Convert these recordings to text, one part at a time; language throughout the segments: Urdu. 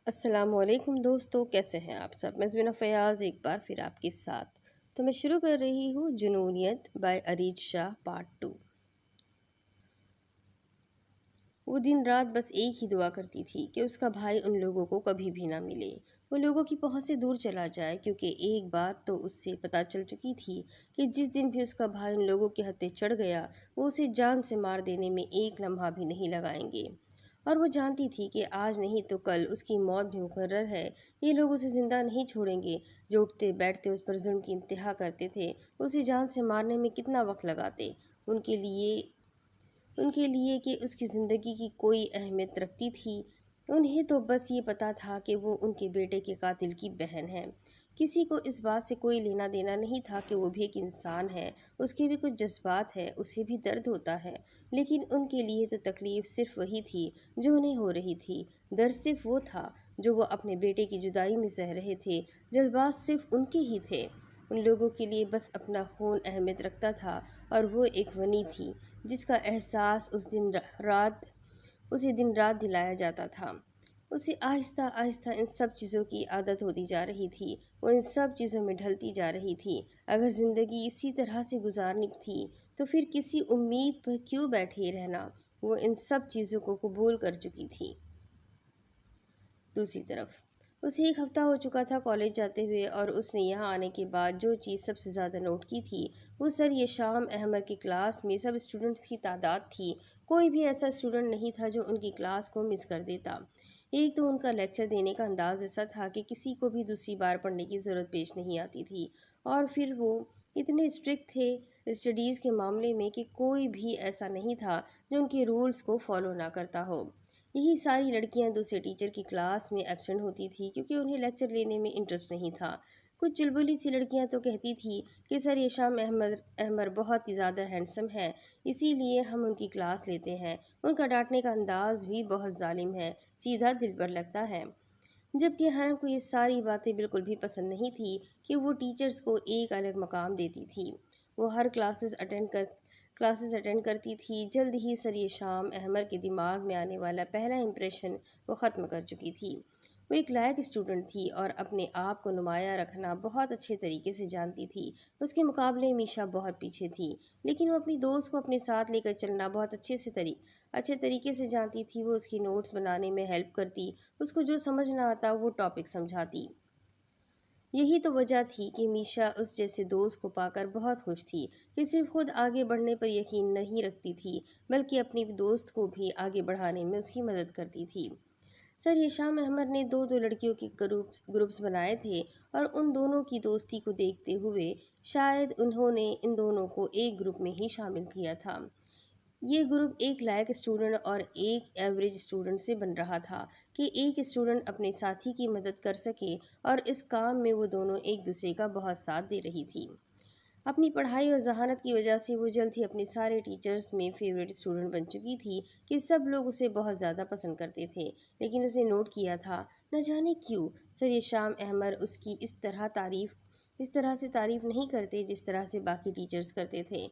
السلام علیکم دوستو، کیسے ہیں آپ سب؟ میں زبینہ فیاض ایک بار پھر آپ کے ساتھ تو میں شروع کر رہی ہوں جنونیت بائی اریج شاہ پارٹ 2۔ وہ دن رات بس ایک ہی دعا کرتی تھی کہ اس کا بھائی ان لوگوں کو کبھی بھی نہ ملے، وہ لوگوں کی پہنچ سے دور چلا جائے، کیونکہ ایک بات تو اس سے پتہ چل چکی تھی کہ جس دن بھی اس کا بھائی ان لوگوں کے ہتھے چڑھ گیا وہ اسے جان سے مار دینے میں ایک لمحہ بھی نہیں لگائیں گے۔ اور وہ جانتی تھی کہ آج نہیں تو کل اس کی موت بھی مقرر ہے، یہ لوگ اسے زندہ نہیں چھوڑیں گے۔ جو اٹھتے بیٹھتے اس پر ظلم کی انتہا کرتے تھے، اسے جان سے مارنے میں کتنا وقت لگاتے، ان کے لیے کہ اس کی زندگی کی کوئی اہمیت رکھتی تھی؟ انہیں تو بس یہ پتا تھا کہ وہ ان کے بیٹے کے قاتل کی بہن ہے۔ کسی کو اس بات سے کوئی لینا دینا نہیں تھا کہ وہ بھی ایک انسان ہے، اس کے بھی کچھ جذبات ہے، اسے بھی درد ہوتا ہے، لیکن ان کے لیے تو تکلیف صرف وہی تھی جو انہیں ہو رہی تھی، درد صرف وہ تھا جو وہ اپنے بیٹے کی جدائی میں سہ رہے تھے، جذبات صرف ان کے ہی تھے۔ ان لوگوں کے لیے بس اپنا خون اہمیت رکھتا تھا، اور وہ ایک ونی تھی جس کا احساس اسے دن رات دلایا جاتا تھا۔ اسے آہستہ آہستہ ان سب چیزوں کی عادت ہوتی جا رہی تھی، وہ ان سب چیزوں میں ڈھلتی جا رہی تھی۔ اگر زندگی اسی طرح سے گزارنی تھی تو پھر کسی امید پر کیوں بیٹھے رہنا؟ وہ ان سب چیزوں کو قبول کر چکی تھی۔ دوسری طرف اسے ایک ہفتہ ہو چکا تھا کالج جاتے ہوئے، اور اس نے یہاں آنے کے بعد جو چیز سب سے زیادہ نوٹ کی تھی وہ سر یشام احمر کی کلاس میں سب اسٹوڈنٹس کی تعداد تھی۔ کوئی بھی ایسا اسٹوڈنٹ نہیں تھا جو ان کی کلاس کو مس کر دیتا۔ ایک تو ان کا لیکچر دینے کا انداز ایسا تھا کہ کسی کو بھی دوسری بار پڑھنے کی ضرورت پیش نہیں آتی تھی، اور پھر وہ اتنے اسٹرکٹ تھے اسٹڈیز کے معاملے میں کہ کوئی بھی ایسا نہیں تھا جو ان کے رولز کو فالو نہ کرتا ہو۔ یہی ساری لڑکیاں دوسرے ٹیچر کی کلاس میں ایبسنٹ ہوتی تھی کیونکہ انہیں لیکچر لینے میں انٹرسٹ نہیں تھا۔ کچھ چلبلی سی لڑکیاں تو کہتی تھی کہ سر یشام احمر بہت ہی زیادہ ہینڈسم ہے، اسی لیے ہم ان کی کلاس لیتے ہیں۔ ان کا ڈانٹنے کا انداز بھی بہت ظالم ہے، سیدھا دل پر لگتا ہے۔ جبکہ حرم کو یہ ساری باتیں بالکل بھی پسند نہیں تھی کہ وہ ٹیچرز کو ایک الگ مقام دیتی تھی۔ وہ ہر کلاسز اٹینڈ کرتی تھی۔ جلد ہی سر یشام احمر کے دماغ میں آنے والا پہلا امپریشن وہ ختم کر چکی تھی۔ وہ ایک لائق اسٹوڈنٹ تھی اور اپنے آپ کو نمایاں رکھنا بہت اچھے طریقے سے جانتی تھی۔ اس کے مقابلے میشا بہت پیچھے تھی، لیکن وہ اپنی دوست کو اپنے ساتھ لے کر چلنا بہت اچھے طریقے سے جانتی تھی۔ وہ اس کی نوٹس بنانے میں ہیلپ کرتی، اس کو جو سمجھ نہ آتا وہ ٹاپک سمجھاتی۔ یہی تو وجہ تھی کہ میشا اس جیسے دوست کو پا کر بہت خوش تھی کہ صرف خود آگے بڑھنے پر یقین نہیں رکھتی تھی بلکہ اپنی دوست کو بھی آگے بڑھانے میں اس کی مدد کرتی تھی۔ سر یشام احمد نے دو لڑکیوں کے گروپس بنائے تھے، اور ان دونوں کی دوستی کو دیکھتے ہوئے شاید انہوں نے ان دونوں کو ایک گروپ میں ہی شامل کیا تھا۔ یہ گروپ ایک لائق اسٹوڈنٹ اور ایک ایوریج اسٹوڈنٹ سے بن رہا تھا کہ ایک اسٹوڈنٹ اپنے ساتھی کی مدد کر سکے، اور اس کام میں وہ دونوں ایک دوسرے کا بہت ساتھ دے رہی تھی۔ اپنی پڑھائی اور ذہانت کی وجہ سے وہ جلد ہی اپنے سارے ٹیچرز میں فیوریٹ اسٹوڈنٹ بن چکی تھی کہ سب لوگ اسے بہت زیادہ پسند کرتے تھے۔ لیکن اس نے نوٹ کیا تھا، نہ جانے کیوں سر یشام احمر اس کی اس طرح سے تعریف نہیں کرتے جس طرح سے باقی ٹیچرز کرتے تھے۔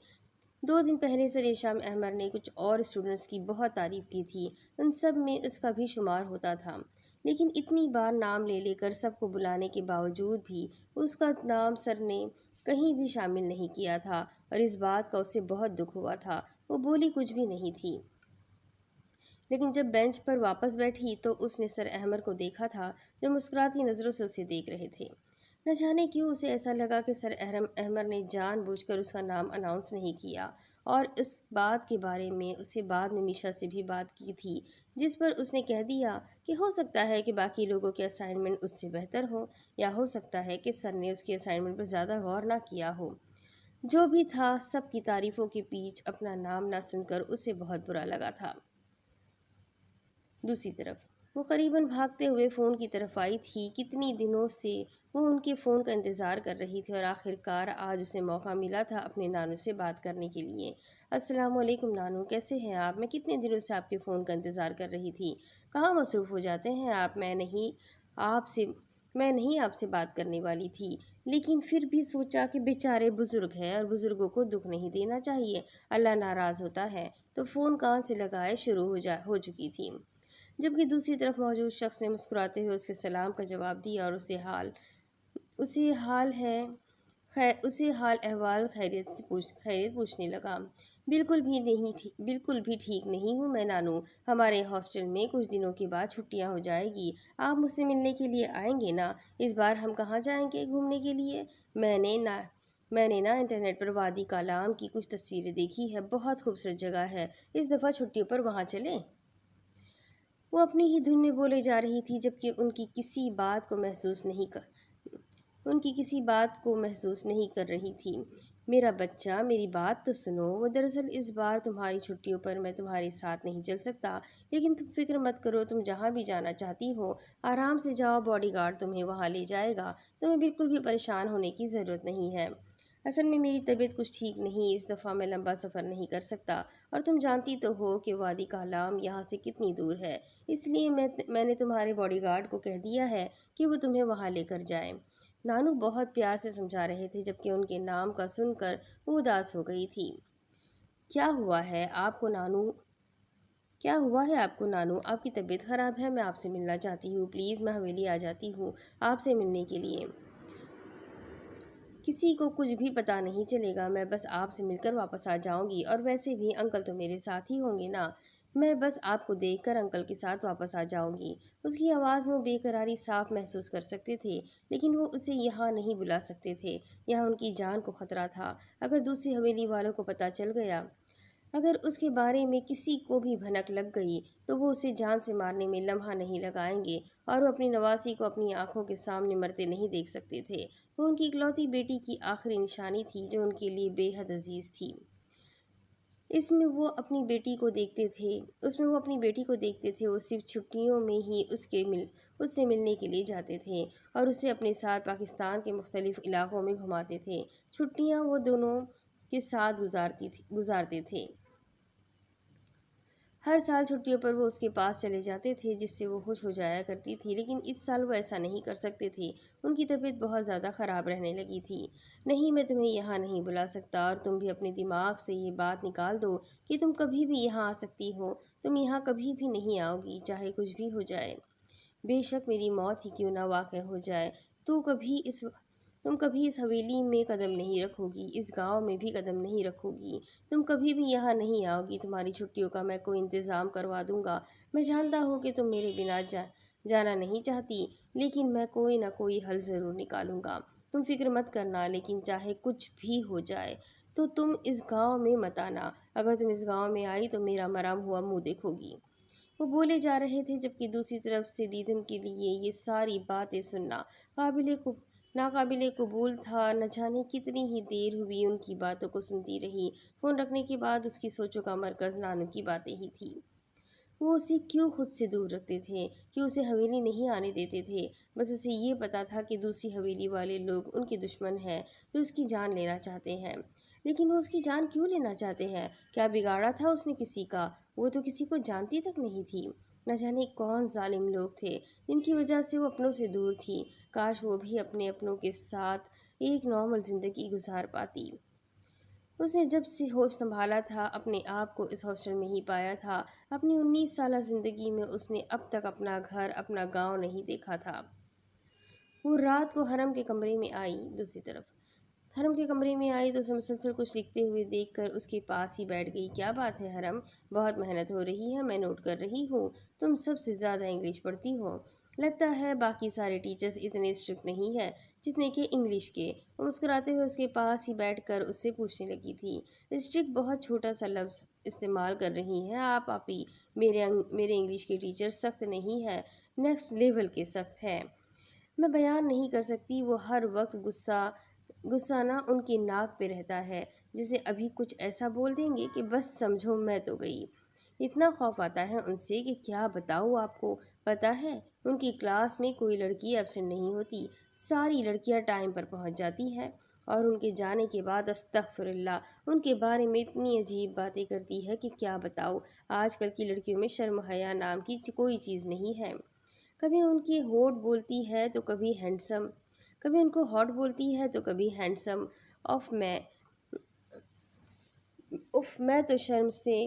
2 دن پہلے سر یشام احمر نے کچھ اور اسٹوڈنٹس کی بہت تعریف کی تھی، ان سب میں اس کا بھی شمار ہوتا تھا، لیکن اتنی بار نام لے کر سب کو بلانے کے باوجود بھی اس کا نام سر نے کہیں بھی شامل نہیں کیا تھا، اور اس بات کا اسے بہت دکھ ہوا تھا۔ وہ بولی کچھ بھی نہیں تھی، لیکن جب بینچ پر واپس بیٹھی تو اس نے سر احمر کو دیکھا تھا جو مسکراتی نظروں سے اسے دیکھ رہے تھے۔ نہ جانے کیوں اسے ایسا لگا کہ سر احمر نے جان بوجھ کر اس کا نام اناؤنس نہیں کیا، اور اس بات کے بارے میں اسے بعد میں میشا سے بھی بات کی تھی، جس پر اس نے کہہ دیا کہ ہو سکتا ہے کہ باقی لوگوں کے اسائنمنٹ اس سے بہتر ہو، یا ہو سکتا ہے کہ سر نے اس کے اسائنمنٹ پر زیادہ غور نہ کیا ہو۔ جو بھی تھا، سب کی تعریفوں کے بیچ اپنا نام نہ سن کر اسے بہت برا لگا تھا۔ دوسری طرف وہ قریباً بھاگتے ہوئے فون کی طرف آئی تھی۔ کتنی دنوں سے وہ ان کے فون کا انتظار کر رہی تھی، اور آخرکار آج اسے موقع ملا تھا اپنے نانو سے بات کرنے کے لیے۔ السلام علیکم نانو، کیسے ہیں آپ؟ میں کتنے دنوں سے آپ کے فون کا انتظار کر رہی تھی۔ کہاں مصروف ہو جاتے ہیں آپ؟ میں نہیں آپ سے بات کرنے والی تھی، لیکن پھر بھی سوچا کہ بیچارے بزرگ ہیں اور بزرگوں کو دکھ نہیں دینا چاہیے، اللہ ناراض ہوتا ہے، تو فون کان سے لگائے شروع ہو چکی تھی۔ جبکہ دوسری طرف موجود شخص نے مسکراتے ہوئے اس کے سلام کا جواب دیا اور اسے حال احوال خیریت پوچھنے لگا۔ بالکل بھی ٹھیک نہیں ہوں میں نانو، ہمارے ہاسٹل میں کچھ دنوں کے بعد چھٹیاں ہو جائے گی، آپ مجھ سے ملنے کے لیے آئیں گے نا؟ اس بار ہم کہاں جائیں گے گھومنے کے لیے؟ میں نے نا انٹرنیٹ پر وادی کالام کی کچھ تصویریں دیکھی ہے، بہت خوبصورت جگہ ہے، اس دفعہ چھٹیوں پر وہاں چلیں۔ وہ اپنی ہی دھن میں بولے جا رہی تھی جبکہ ان کی کسی بات کو محسوس نہیں کر رہی تھی۔ میرا بچہ میری بات تو سنو، وہ دراصل اس بار تمہاری چھٹیوں پر میں تمہارے ساتھ نہیں چل سکتا، لیکن تم فکر مت کرو، تم جہاں بھی جانا چاہتی ہو آرام سے جاؤ، باڈی گارڈ تمہیں وہاں لے جائے گا، تمہیں بالکل بھی پریشان ہونے کی ضرورت نہیں ہے۔ اصل میں میری طبیعت کچھ ٹھیک نہیں، اس دفعہ میں لمبا سفر نہیں کر سکتا، اور تم جانتی تو ہو کہ وادی کالام یہاں سے کتنی دور ہے، اس لیے میں نے تمہارے باڈی گارڈ کو کہہ دیا ہے کہ وہ تمہیں وہاں لے کر جائے۔ نانو بہت پیار سے سمجھا رہے تھے جبکہ ان کے نام کا سن کر وہ اداس ہو گئی تھی۔ کیا ہوا ہے آپ کو نانو؟ آپ کی طبیعت خراب ہے؟ میں آپ سے ملنا چاہتی ہوں، پلیز میں حویلی آ جاتی ہوں آپ سے ملنے کے لیے۔ کسی کو کچھ بھی پتہ نہیں چلے گا، میں بس آپ سے مل کر واپس آ جاؤں گی، اور ویسے بھی انکل تو میرے ساتھ ہی ہوں گے نا، میں بس آپ کو دیکھ کر انکل کے ساتھ واپس آ جاؤں گی۔ اس کی آواز میں وہ بے قراری صاف محسوس کر سکتے تھے، لیکن وہ اسے یہاں نہیں بلا سکتے تھے، یہاں ان کی جان کو خطرہ تھا۔ اگر دوسری حویلی والوں کو پتہ چل گیا، اگر اس کے بارے میں کسی کو بھی بھنک لگ گئی تو وہ اسے جان سے مارنے میں لمحہ نہیں لگائیں گے، اور وہ اپنی نواسی کو اپنی آنکھوں کے سامنے مرتے نہیں دیکھ سکتے تھے۔ وہ ان کی اکلوتی بیٹی کی آخری نشانی تھی جو ان کے لیے بے حد عزیز تھی۔ اس میں وہ اپنی بیٹی کو دیکھتے تھے، وہ صرف چھٹیوں میں ہی اس سے ملنے کے لیے جاتے تھے اور اسے اپنے ساتھ پاکستان کے مختلف علاقوں میں گھماتے تھے۔ چھٹیاں وہ دونوں کے ساتھ گزارتے تھے۔ ہر سال چھٹیوں پر وہ اس کے پاس چلے جاتے تھے جس سے وہ خوش ہو جایا کرتی تھی، لیکن اس سال وہ ایسا نہیں کر سکتے تھے، ان کی طبیعت بہت زیادہ خراب رہنے لگی تھی۔ نہیں، میں تمہیں یہاں نہیں بلا سکتا، اور تم بھی اپنے دماغ سے یہ بات نکال دو کہ تم کبھی بھی یہاں آ سکتی ہو، تم یہاں کبھی بھی نہیں آؤ گی، چاہے کچھ بھی ہو جائے، بے شک میری موت ہی کیوں نہ واقع ہو جائے، تم کبھی اس حویلی میں قدم نہیں رکھو گی، اس گاؤں میں بھی قدم نہیں رکھو گی، تم کبھی بھی یہاں نہیں آؤ گی، تمہاری چھٹیوں کا میں کوئی انتظام کروا دوں گا۔ میں جانتا ہوں کہ تم میرے بنا جانا نہیں چاہتی، لیکن میں کوئی نہ کوئی حل ضرور نکالوں گا، تم فکر مت کرنا، لیکن چاہے کچھ بھی ہو جائے تو تم اس گاؤں میں مت آنا، اگر تم اس گاؤں میں آئی تو میرا مرا ہوا منہ دیکھو گی۔ وہ بولے جا رہے تھے جبکہ دوسری طرف سے دیدن کے لیے یہ ساری باتیں سننا ناقابل قبول تھا۔ نہ جانے کتنی ہی دیر ہوئی ان کی باتوں کو سنتی رہی۔ فون رکھنے کے بعد اس کی سوچوں کا مرکز نانو کی باتیں ہی تھی۔ وہ اسے کیوں خود سے دور رکھتے تھے، کیوں اسے حویلی نہیں آنے دیتے تھے؟ بس اسے یہ پتا تھا کہ دوسری حویلی والے لوگ ان کے دشمن ہیں جو اس کی جان لینا چاہتے ہیں۔ لیکن وہ اس کی جان کیوں لینا چاہتے ہیں؟ کیا بگاڑا تھا اس نے کسی کا؟ وہ تو کسی کو جانتی تک نہیں تھی۔ نہ جانے کون ظالم لوگ تھے جن کی وجہ سے وہ اپنوں سے دور تھی۔ کاش وہ بھی اپنے اپنوں کے ساتھ ایک نارمل زندگی گزار پاتی۔ اس نے جب سے ہوش سنبھالا تھا اپنے آپ کو اس ہاسٹل میں ہی پایا تھا۔ اپنی 19 سالہ زندگی میں اس نے اب تک اپنا گھر، اپنا گاؤں نہیں دیکھا تھا۔ وہ رات کو حرم کے کمرے میں آئی تو اسے مسلسل کچھ لکھتے ہوئے دیکھ کر اس کے پاس ہی بیٹھ گئی۔ کیا بات ہے حرم، بہت محنت ہو رہی ہے، میں نوٹ کر رہی ہوں، تم سب سے زیادہ انگلش پڑھتی ہو، لگتا ہے باقی سارے ٹیچرز اتنے اسٹرکٹ نہیں ہیں جتنے کہ انگلش کے۔ وہ مسکراتے ہوئے اس کے پاس ہی بیٹھ کر اس سے پوچھنے لگی تھی۔ اسٹرکٹ بہت چھوٹا سا لفظ استعمال کر رہی ہیں آپ آپی، میرے انگلش کے ٹیچر سخت نہیں ہے، نیکسٹ لیول کے سخت ہے، میں بیان نہیں کر سکتی، وہ ہر وقت غصہ نہ ان کی ناک پہ رہتا ہے، جیسے ابھی کچھ ایسا بول دیں گے کہ بس سمجھو میں تو گئی۔ اتنا خوف آتا ہے ان سے کہ کیا بتاؤ آپ کو، پتہ ہے ان کی کلاس میں کوئی لڑکی ایبسنٹ نہیں ہوتی، ساری لڑکیاں ٹائم پر پہنچ جاتی ہیں، اور ان کے جانے کے بعد استغفر اللہ ان کے بارے میں اتنی عجیب باتیں کرتی ہے کہ کیا بتاؤ۔ آج کل کی لڑکیوں میں شرم و حیا نام کی کوئی چیز نہیں ہے، کبھی ان کی ہاٹ بولتی ہے تو کبھی ہینڈسم، کبھی ان کو ہاٹ بولتی ہے تو کبھی ہینڈسم، اف میں تو شرم سے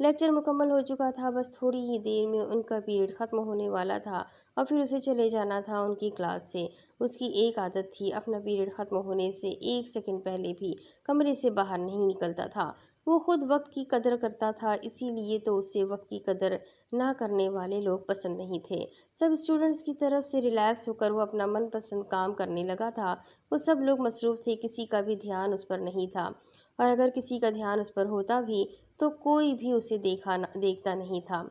لیکچر مکمل ہو چکا تھا، بس تھوڑی ہی دیر میں ان کا پیریڈ ختم ہونے والا تھا اور پھر اسے چلے جانا تھا ان کی کلاس سے۔ اس کی ایک عادت تھی، اپنا پیریڈ ختم ہونے سے 1 سیکنڈ پہلے بھی کمرے سے باہر نہیں نکلتا تھا۔ وہ خود وقت کی قدر کرتا تھا، اسی لیے تو اسے وقت کی قدر نہ کرنے والے لوگ پسند نہیں تھے۔ سب اسٹوڈنٹس کی طرف سے ریلیکس ہو کر وہ اپنا من پسند کام کرنے لگا تھا۔ وہ سب لوگ مصروف تھے، کسی کا بھی دھیان اس پر نہیں تھا، اور اگر کسی کا دھیان اس پر ہوتا بھی تو کوئی بھی اسے دیکھتا نہیں تھا۔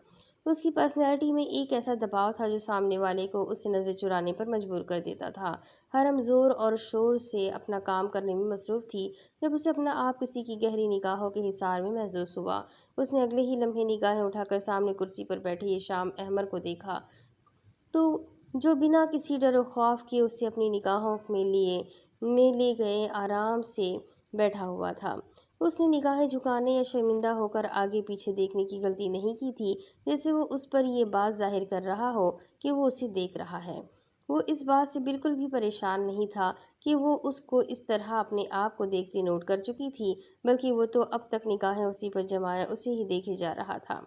اس کی پرسنالٹی میں ایک ایسا دباؤ تھا جو سامنے والے کو اس سے نظر چرانے پر مجبور کر دیتا تھا۔ حرم زور اور شور سے اپنا کام کرنے میں مصروف تھی۔ جب اسے اپنا آپ کسی کی گہری نگاہوں کے حصار میں محسوس ہوا، اس نے اگلے ہی لمحے نگاہیں اٹھا کر سامنے کرسی پر بیٹھے یشام احمر کو دیکھا، تو جو بنا کسی ڈر و خوف کے اسے اپنی نگاہوں میں لے گئے آرام سے بیٹھا ہوا تھا۔ اس نے نگاہیں جھکانے یا شرمندہ ہو کر آگے پیچھے دیکھنے کی غلطی نہیں کی تھی، جیسے وہ اس پر یہ بات ظاہر کر رہا ہو کہ وہ اسے دیکھ رہا ہے۔ وہ اس بات سے بالکل بھی پریشان نہیں تھا کہ وہ اس کو اس طرح اپنے آپ کو دیکھتے نوٹ کر چکی تھی، بلکہ وہ تو اب تک نگاہیں اسی پر جمائے اسے ہی دیکھے جا رہا تھا۔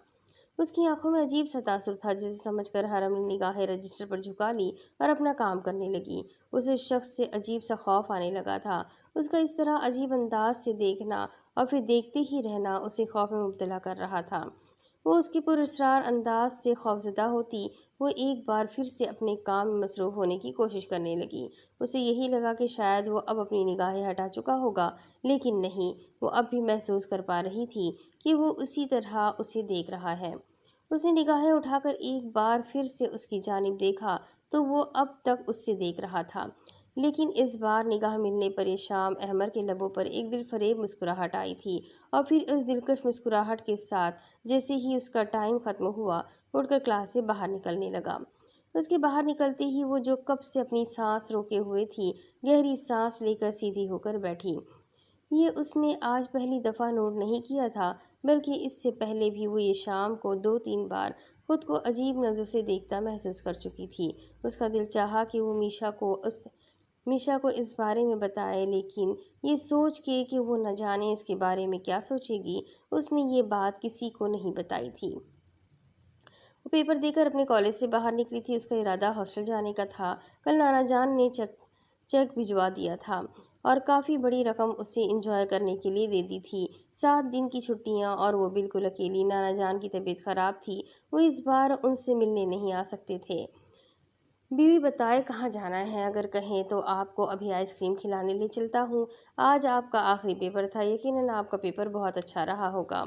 اس کی آنکھوں میں عجیب سا تاثر تھا، جسے سمجھ کر حرم نے نگاہیں رجسٹر پر جھکا لی اور اپنا کام کرنے لگی۔ اسے اس شخص سے عجیب سا خوف آنے لگا تھا۔ اس کا اس طرح عجیب انداز سے دیکھنا اور پھر دیکھتے ہی رہنا اسے خوف میں مبتلا کر رہا تھا۔ وہ اس کے پراسرار انداز سے خوفزدہ ہوتی، وہ ایک بار پھر سے اپنے کام میں مصروف ہونے کی کوشش کرنے لگی۔ اسے یہی لگا کہ شاید وہ اب اپنی نگاہیں ہٹا چکا ہوگا، لیکن نہیں، وہ اب بھی محسوس کر پا رہی تھی کہ وہ اسی طرح اسے دیکھ رہا ہے۔ اس نے نگاہیں اٹھا کر ایک بار پھر سے اس کی جانب دیکھا تو وہ اب تک اس سے دیکھ رہا تھا، لیکن اس بار نگاہ ملنے پر یشام احمر کے لبوں پر ایک دل فریب مسکراہٹ آئی تھی، اور پھر اس دلکش مسکراہٹ کے ساتھ جیسے ہی اس کا ٹائم ختم ہوا، اٹھ کر کلاس سے باہر نکلنے لگا۔ اس کے باہر نکلتے ہی وہ جو کب سے اپنی سانس روکے ہوئے تھی، گہری سانس لے کر سیدھی ہو کر بیٹھی۔ یہ اس نے آج پہلی دفعہ نوٹ نہیں کیا تھا، بلکہ اس سے پہلے بھی وہ یشام کو 2-3 بار خود کو عجیب نظروں سے دیکھتا محسوس کر چکی تھی۔ اس کا دل چاہا کہ وہ میشا کو اس بارے میں بتائے، لیکن یہ سوچ کے کہ وہ نہ جانے اس کے بارے میں کیا سوچے گی، اس نے یہ بات کسی کو نہیں بتائی تھی۔ وہ پیپر دے کر اپنے کالج سے باہر نکلی تھی۔ اس کا ارادہ ہاسٹل جانے کا تھا۔ کل نانا جان نے چیک بھجوا دیا تھا اور کافی بڑی رقم اسے انجوائے کرنے کے لیے دے دی تھی۔ 7 دن کی چھٹیاں، اور وہ بالکل اکیلی۔ نانا جان کی طبیعت خراب تھی، وہ اس بار ان سے ملنے نہیں آ سکتے تھے۔ بیوی بتائے کہاں جانا ہے؟ اگر کہیں تو آپ کو ابھی آئس کریم کھلانے لے چلتا ہوں۔ آج آپ کا آخری پیپر تھا، یقیناً آپ کا پیپر بہت اچھا رہا ہوگا۔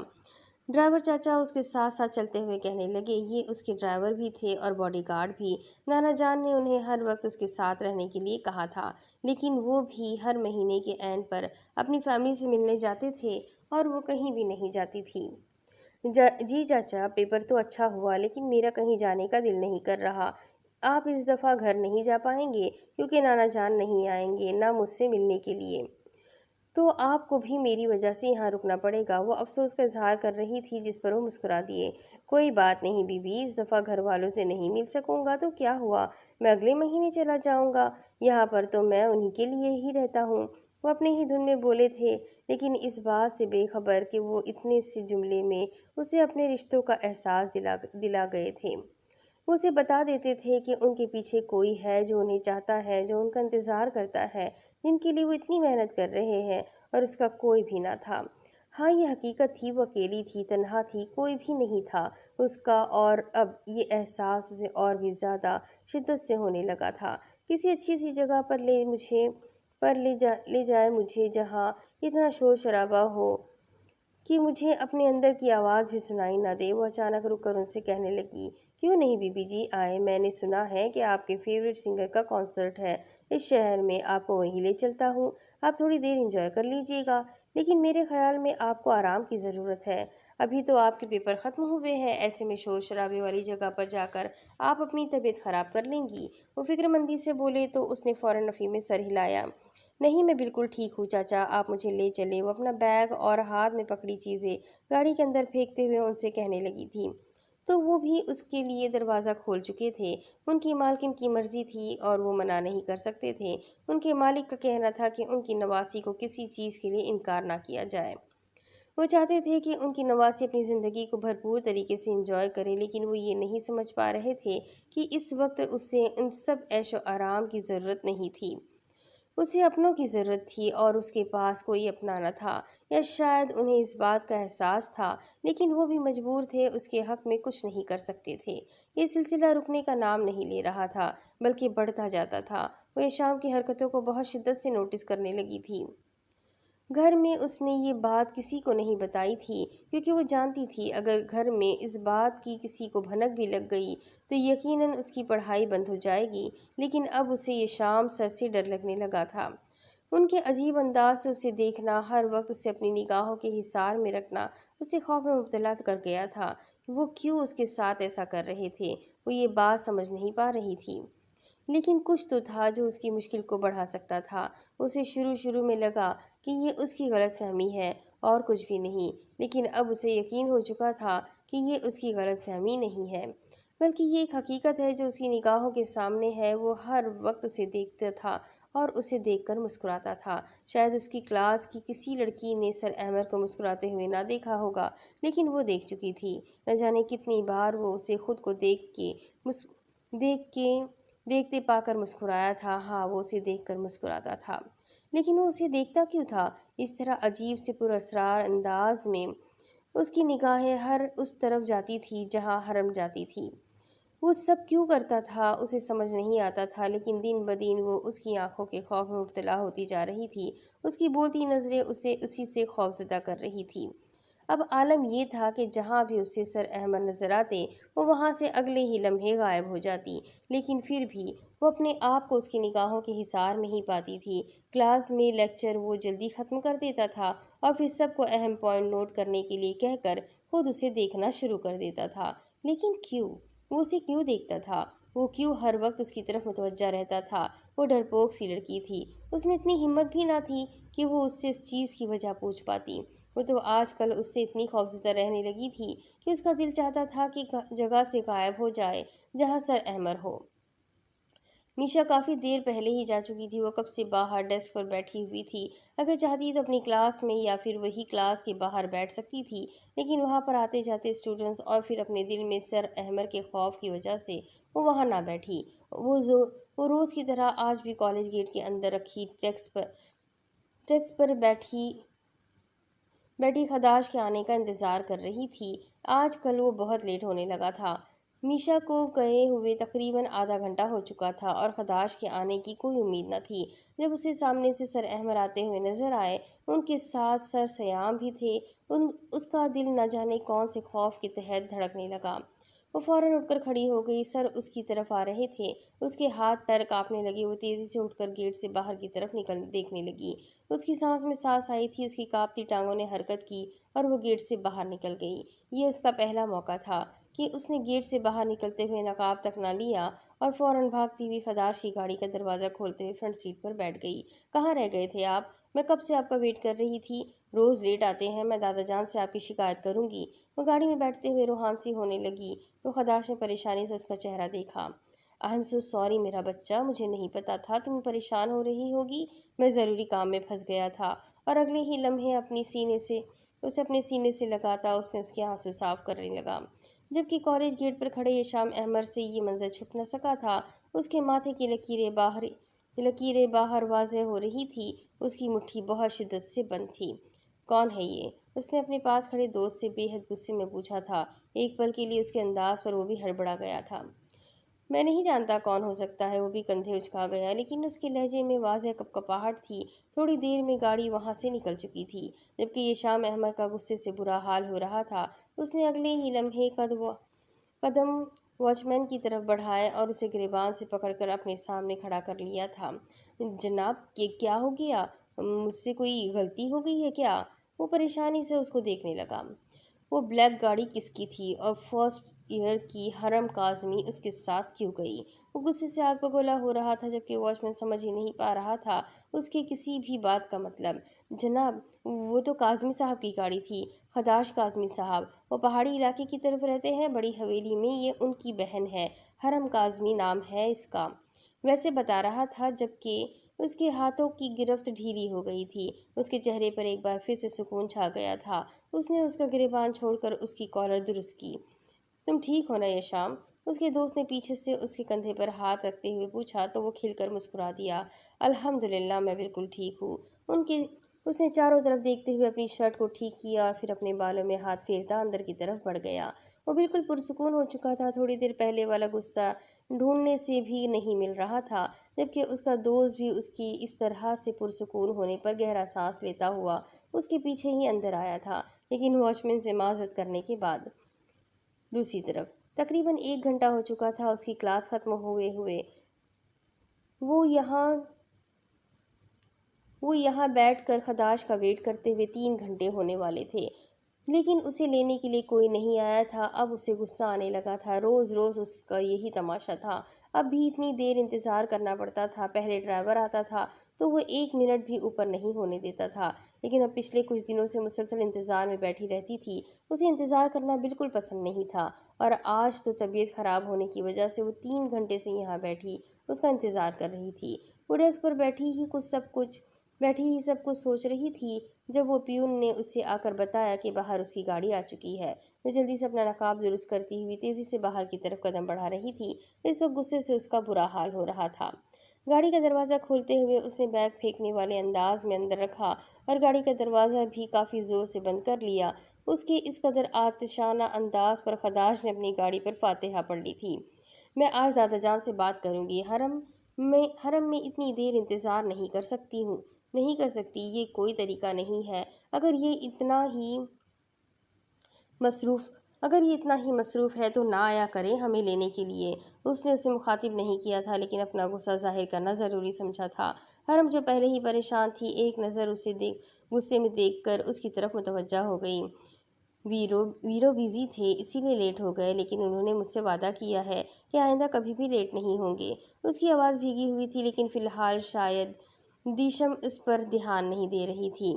ڈرائیور چاچا اس کے ساتھ ساتھ چلتے ہوئے کہنے لگے۔ یہ اس کے ڈرائیور بھی تھے اور باڈی گارڈ بھی۔ نانا جان نے انہیں ہر وقت اس کے ساتھ رہنے کے لیے کہا تھا، لیکن وہ بھی ہر مہینے کے اینڈ پر اپنی فیملی سے ملنے جاتے تھے اور وہ کہیں بھی نہیں جاتی تھی۔ جی چاچا، پیپر تو اچھا ہوا، لیکن میرا کہیں جانے کا دل نہیں کر رہا۔ آپ اس دفعہ گھر نہیں جا پائیں گے کیونکہ نانا جان نہیں آئیں گے، نہ مجھ سے ملنے کے لیے، تو آپ کو بھی میری وجہ سے یہاں رکنا پڑے گا۔ وہ افسوس کا اظہار کر رہی تھی، جس پر وہ مسکرا دیے۔ کوئی بات نہیں بیوی، اس دفعہ گھر والوں سے نہیں مل سکوں گا تو کیا ہوا، میں اگلے مہینے چلا جاؤں گا۔ یہاں پر تو میں انہی کے لیے ہی رہتا ہوں۔ وہ اپنے ہی دھن میں بولے تھے، لیکن اس بات سے بے خبر کہ وہ اتنے سے جملے میں اسے اپنے رشتوں کا احساس دلا گئے تھے۔ وہ اسے بتا دیتے تھے کہ ان کے پیچھے کوئی ہے جو انہیں چاہتا ہے، جو ان کا انتظار کرتا ہے، جن کے لیے وہ اتنی محنت کر رہے ہیں، اور اس کا کوئی بھی نہ تھا۔ ہاں، یہ حقیقت تھی، وہ اکیلی تھی، تنہا تھی، کوئی بھی نہیں تھا اس کا، اور اب یہ احساس اسے اور بھی زیادہ شدت سے ہونے لگا تھا۔ کسی اچھی سی جگہ پر لے جائے مجھے، جہاں اتنا شور شرابہ ہو کہ مجھے اپنے اندر کی آواز بھی سنائی نہ دے۔ وہ اچانک رک کر ان سے کہنے لگی، کیوں نہیں بی بی جی آئے؟ میں نے سنا ہے کہ آپ کے فیورٹ سنگر کا کنسرٹ ہے اس شہر میں، آپ کو وہیں لے چلتا ہوں، آپ تھوڑی دیر انجوائے کر لیجیے گا، لیکن میرے خیال میں آپ کو آرام کی ضرورت ہے، ابھی تو آپ کے پیپر ختم ہوئے ہیں، ایسے میں شور شرابے والی جگہ پر جا کر آپ اپنی طبیعت خراب کر لیں گی۔ وہ فکر مندی سے بولے تو اس نے فوراً نفی میں سر ہلایا۔ نہیں، میں بالکل ٹھیک ہوں چاچا، آپ مجھے لے چلے۔ وہ اپنا بیگ اور ہاتھ میں پکڑی چیزیں گاڑی کے اندر پھینکتے ہوئے ان سے کہنے لگی تھی، تو وہ بھی اس کے لیے دروازہ کھول چکے تھے۔ ان کی مالکن کی مرضی تھی اور وہ منع نہیں کر سکتے تھے۔ ان کے مالک کا کہنا تھا کہ ان کی نواسی کو کسی چیز کے لیے انکار نہ کیا جائے۔ وہ چاہتے تھے کہ ان کی نواسی اپنی زندگی کو بھرپور طریقے سے انجوائے کریں، لیکن وہ یہ نہیں سمجھ پا رہے تھے کہ اس وقت اسے ان سب عیش و آرام کی ضرورت نہیں تھی۔ اسے اپنوں کی ضرورت تھی اور اس کے پاس کوئی اپنا نہ تھا، یا شاید انہیں اس بات کا احساس تھا، لیکن وہ بھی مجبور تھے، اس کے حق میں کچھ نہیں کر سکتے تھے۔ یہ سلسلہ رکنے کا نام نہیں لے رہا تھا، بلکہ بڑھتا جاتا تھا۔ وہ شام کی حرکتوں کو بہت شدت سے نوٹس کرنے لگی تھی۔ گھر میں اس نے یہ بات کسی کو نہیں بتائی تھی، کیونکہ وہ جانتی تھی اگر گھر میں اس بات کی کسی کو بھنک بھی لگ گئی تو یقیناً اس کی پڑھائی بند ہو جائے گی۔ لیکن اب اسے یہ شام سر سے ڈر لگنے لگا تھا۔ ان کے عجیب انداز سے اسے دیکھنا، ہر وقت اسے اپنی نگاہوں کے حصار میں رکھنا اسے خوف میں مبتلا کر گیا تھا کہ وہ کیوں اس کے ساتھ ایسا کر رہے تھے۔ وہ یہ بات سمجھ نہیں پا رہی تھی، لیکن کچھ تو تھا جو اس کی مشکل کو بڑھا سکتا تھا۔ اسے شروع میں لگا کہ یہ اس کی غلط فہمی ہے اور کچھ بھی نہیں، لیکن اب اسے یقین ہو چکا تھا کہ یہ اس کی غلط فہمی نہیں ہے، بلکہ یہ ایک حقیقت ہے جو اس کی نگاہوں کے سامنے ہے۔ وہ ہر وقت اسے دیکھتا تھا اور اسے دیکھ کر مسکراتا تھا۔ شاید اس کی کلاس کی کسی لڑکی نے سر احمد کو مسکراتے ہوئے نہ دیکھا ہوگا، لیکن وہ دیکھ چکی تھی۔ نہ جانے کتنی بار وہ اسے خود کو دیکھتے پا کر مسکرایا تھا۔ ہاں، وہ اسے دیکھ کر مسکراتا تھا، لیکن وہ اسے دیکھتا کیوں تھا اس طرح عجیب سے پراسرار انداز میں؟ اس کی نگاہیں ہر اس طرف جاتی تھی جہاں حرم جاتی تھی۔ وہ سب کیوں کرتا تھا اسے سمجھ نہیں آتا تھا، لیکن دن بدن وہ اس کی آنکھوں کے خوف میں مبتلا ہوتی جا رہی تھی۔ اس کی بولتی نظریں اسے اسی سے خوفزدہ کر رہی تھی۔ اب عالم یہ تھا کہ جہاں بھی اسے سر احمد نظر آتے وہ وہاں سے اگلے ہی لمحے غائب ہو جاتی، لیکن پھر بھی وہ اپنے آپ کو اس کی نگاہوں کے حصار میں ہی پاتی تھی۔ کلاس میں لیکچر وہ جلدی ختم کر دیتا تھا اور پھر سب کو اہم پوائنٹ نوٹ کرنے کے لیے کہہ کر خود اسے دیکھنا شروع کر دیتا تھا۔ لیکن کیوں؟ وہ اسے کیوں دیکھتا تھا؟ وہ کیوں ہر وقت اس کی طرف متوجہ رہتا تھا؟ وہ ڈرپوک سی لڑکی تھی، اس میں اتنی ہمت بھی نہ تھی کہ وہ اس سے اس چیز کی وجہ پوچھ پاتی۔ وہ تو آج کل اس سے اتنی خوفزدہ رہنے لگی تھی کہ اس کا دل چاہتا تھا کہ جگہ سے غائب ہو جائے جہاں سر احمد ہو۔ میشا کافی دیر پہلے ہی جا چکی تھی۔ وہ کب سے باہر ڈیسک پر بیٹھی ہوئی تھی۔ اگر چاہتی تو اپنی کلاس میں یا پھر وہی کلاس کے باہر بیٹھ سکتی تھی، لیکن وہاں پر آتے جاتے اسٹوڈنٹس اور پھر اپنے دل میں سر احمد کے خوف کی وجہ سے وہ وہاں نہ بیٹھی۔ وہ روز کی طرح آج بھی کالج گیٹ کے اندر رکھی ڈیسک پر بیٹھی خداش کے آنے کا انتظار کر رہی تھی۔ آج کل وہ بہت لیٹ ہونے لگا تھا۔ میشا کو گئے ہوئے تقریباً آدھا گھنٹہ ہو چکا تھا اور خداش کے آنے کی کوئی امید نہ تھی۔ جب اسے سامنے سے سر احمد آتے ہوئے نظر آئے، ان کے ساتھ سر سیام بھی تھے، اس کا دل نہ جانے کون سے خوف کے تحت دھڑکنے لگا۔ وہ فوراً اٹھ کر کھڑی ہو گئی۔ سر اس کی طرف آ رہے تھے، اس کے ہاتھ پیر کانپنے لگے۔ وہ تیزی سے اٹھ کر گیٹ سے باہر کی طرف دیکھنے لگی۔ اس کی سانس میں سانس آئی تھی، اس کی کانپتی ٹانگوں نے حرکت کی اور وہ گیٹ سے باہر نکل گئی۔ یہ اس کا پہلا موقع تھا کہ اس نے گیٹ سے باہر نکلتے ہوئے نقاب تک نہ لیا اور فوراً بھاگتی ہوئی خداش کی گاڑی کا دروازہ کھولتے ہوئے فرنٹ سیٹ پر بیٹھ گئی۔ کہاں رہ گئے تھے آپ؟ میں کب سے آپ کا ویٹ کر رہی تھی۔ روز لیٹ آتے ہیں، میں دادا جان سے آپ کی شکایت کروں گی۔ وہ گاڑی میں بیٹھتے ہوئے روحان سی ہونے لگی تو خداش نے پریشانی سے اس کا چہرہ دیکھا۔ آئی ایم سو سوری میرا بچہ، مجھے نہیں پتا تھا تم پریشان ہو رہی ہوگی۔ میں ضروری کام میں پھنس گیا تھا۔ اور اگلے ہی لمحے اسے اپنے سینے سے لگاتا اس نے اس کے آنسو صاف کرنے لگا۔ جبکہ کالج گیٹ پر کھڑے یشام احمد سے یہ منظر چھپ نہ سکا تھا۔ اس کے ماتھے کی لکیریں باہر واضح ہو رہی تھی، اس کی مٹھی بہت شدت سے بند تھی۔ کون ہے یہ؟ اس نے اپنے پاس کھڑے دوست سے بے حد غصے میں پوچھا تھا۔ ایک پل کے لیے اس کے انداز پر وہ بھی ہڑبڑا گیا تھا۔ میں نہیں جانتا کون ہو سکتا ہے، وہ بھی کندھے اچکا گیا، لیکن اس کے لہجے میں واضح کپکپاہٹ تھی۔ تھوڑی دیر میں گاڑی وہاں سے نکل چکی تھی۔ جبکہ یشام احمد کا غصے سے برا حال ہو رہا تھا، اس نے اگلے ہی لمحے قدم واچ مین کی طرف بڑھائے اور اسے گریبان سے پکڑ کر اپنے سامنے کھڑا کر لیا تھا۔ جناب، یہ کیا ہو گیا؟ مجھ سے کوئی غلطی ہو گئی ہے کیا؟ وہ پریشانی سے اس کو دیکھنے لگا۔ وہ بلیک گاڑی کس کی تھی اور فرسٹ ایئر کی حرم کاظمی اس کے ساتھ کیوں گئی؟ وہ غصے سے آگ بگولا ہو رہا تھا، جبکہ واچ مین سمجھ ہی نہیں پا رہا تھا اس کی کسی بھی بات کا مطلب۔ جناب، وہ تو کاظمی صاحب کی گاڑی تھی، خداش کاظمی صاحب۔ وہ پہاڑی علاقے کی طرف رہتے ہیں، بڑی حویلی میں، یہ ان کی بہن ہے، حرم کاظمی نام ہے اس کا۔ ویسے بتا رہا تھا، جبکہ اس کے ہاتھوں کی گرفت ڈھیلی ہو گئی تھی۔ اس کے چہرے پر ایک بار پھر سے سکون چھا گیا تھا۔ اس نے اس کا گریبان چھوڑ کر اس کی کالر درست کی۔ تم ٹھیک ہو نا یشام؟ اس کے دوست نے پیچھے سے اس کے کندھے پر ہاتھ رکھتے ہوئے پوچھا تو وہ کھل کر مسکرا دیا۔ الحمدللہ میں بالکل ٹھیک ہوں۔ اس نے چاروں طرف دیکھتے ہوئے اپنی شرٹ کو ٹھیک کیا اور پھر اپنے بالوں میں ہاتھ پھیرتا اندر کی طرف بڑھ گیا۔ وہ بالکل پرسکون ہو چکا تھا۔ تھوڑی دیر پہلے والا غصہ ڈھونڈنے سے بھی نہیں مل رہا تھا، جبکہ اس کا دوست بھی اس کی اس طرح سے پرسکون ہونے پر گہرا سانس لیتا ہوا اس کے پیچھے ہی اندر آیا تھا، لیکن واچ مین سے معذرت کرنے کے بعد۔ دوسری طرف تقریباً 1 گھنٹہ ہو چکا تھا اس کی کلاس ختم ہوئے وہ یہاں بیٹھ کر خداش کا ویٹ کرتے ہوئے 3 گھنٹے ہونے والے تھے، لیکن اسے لینے کے لیے کوئی نہیں آیا تھا۔ اب اسے غصہ آنے لگا تھا۔ روز روز اس کا یہی تماشا تھا۔ اب بھی اتنی دیر انتظار کرنا پڑتا تھا۔ پہلے ڈرائیور آتا تھا تو وہ 1 منٹ بھی اوپر نہیں ہونے دیتا تھا، لیکن اب پچھلے کچھ دنوں سے مسلسل انتظار میں بیٹھی رہتی تھی۔ اسے انتظار کرنا بالکل پسند نہیں تھا، اور آج تو طبیعت خراب ہونے کی وجہ سے وہ 3 گھنٹے سے یہاں بیٹھی اس کا انتظار کر رہی تھی۔ وہ ڈیسک پر بیٹھی ہی سب کچھ سوچ رہی تھی جب وہ پیون نے اسے آ کر بتایا کہ باہر اس کی گاڑی آ چکی ہے۔ وہ جلدی سے اپنا نقاب درست کرتی ہوئی تیزی سے باہر کی طرف قدم بڑھا رہی تھی۔ اس وقت غصے سے اس کا برا حال ہو رہا تھا۔ گاڑی کا دروازہ کھولتے ہوئے اس نے بیگ پھینکنے والے انداز میں اندر رکھا اور گاڑی کا دروازہ بھی کافی زور سے بند کر لیا۔ اس کے اس قدر آتشانہ انداز پر خداش نے اپنی گاڑی پر فاتحہ پڑھ لی تھی۔ میں آج دادا جان سے بات کروں گی۔ حرم میں اتنی دیر انتظار نہیں کر سکتی، یہ کوئی طریقہ نہیں ہے۔ اگر یہ اتنا ہی مصروف ہے تو نہ آیا کرے ہمیں لینے کے لیے۔ اس نے اسے مخاطب نہیں کیا تھا، لیکن اپنا غصہ ظاہر کرنا ضروری سمجھا تھا۔ حرم جو پہلے ہی پریشان تھی، ایک نظر اسے غصے میں دیکھ کر اس کی طرف متوجہ ہو گئی۔ ویرو بیزی تھے اسی لیے لیٹ ہو گئے، لیکن انہوں نے مجھ سے وعدہ کیا ہے کہ آئندہ کبھی بھی لیٹ نہیں ہوں گے۔ اس کی آواز بھیگی ہوئی تھی، لیکن فی الحال شاید دیشم اس پر دھیان نہیں دے رہی تھی۔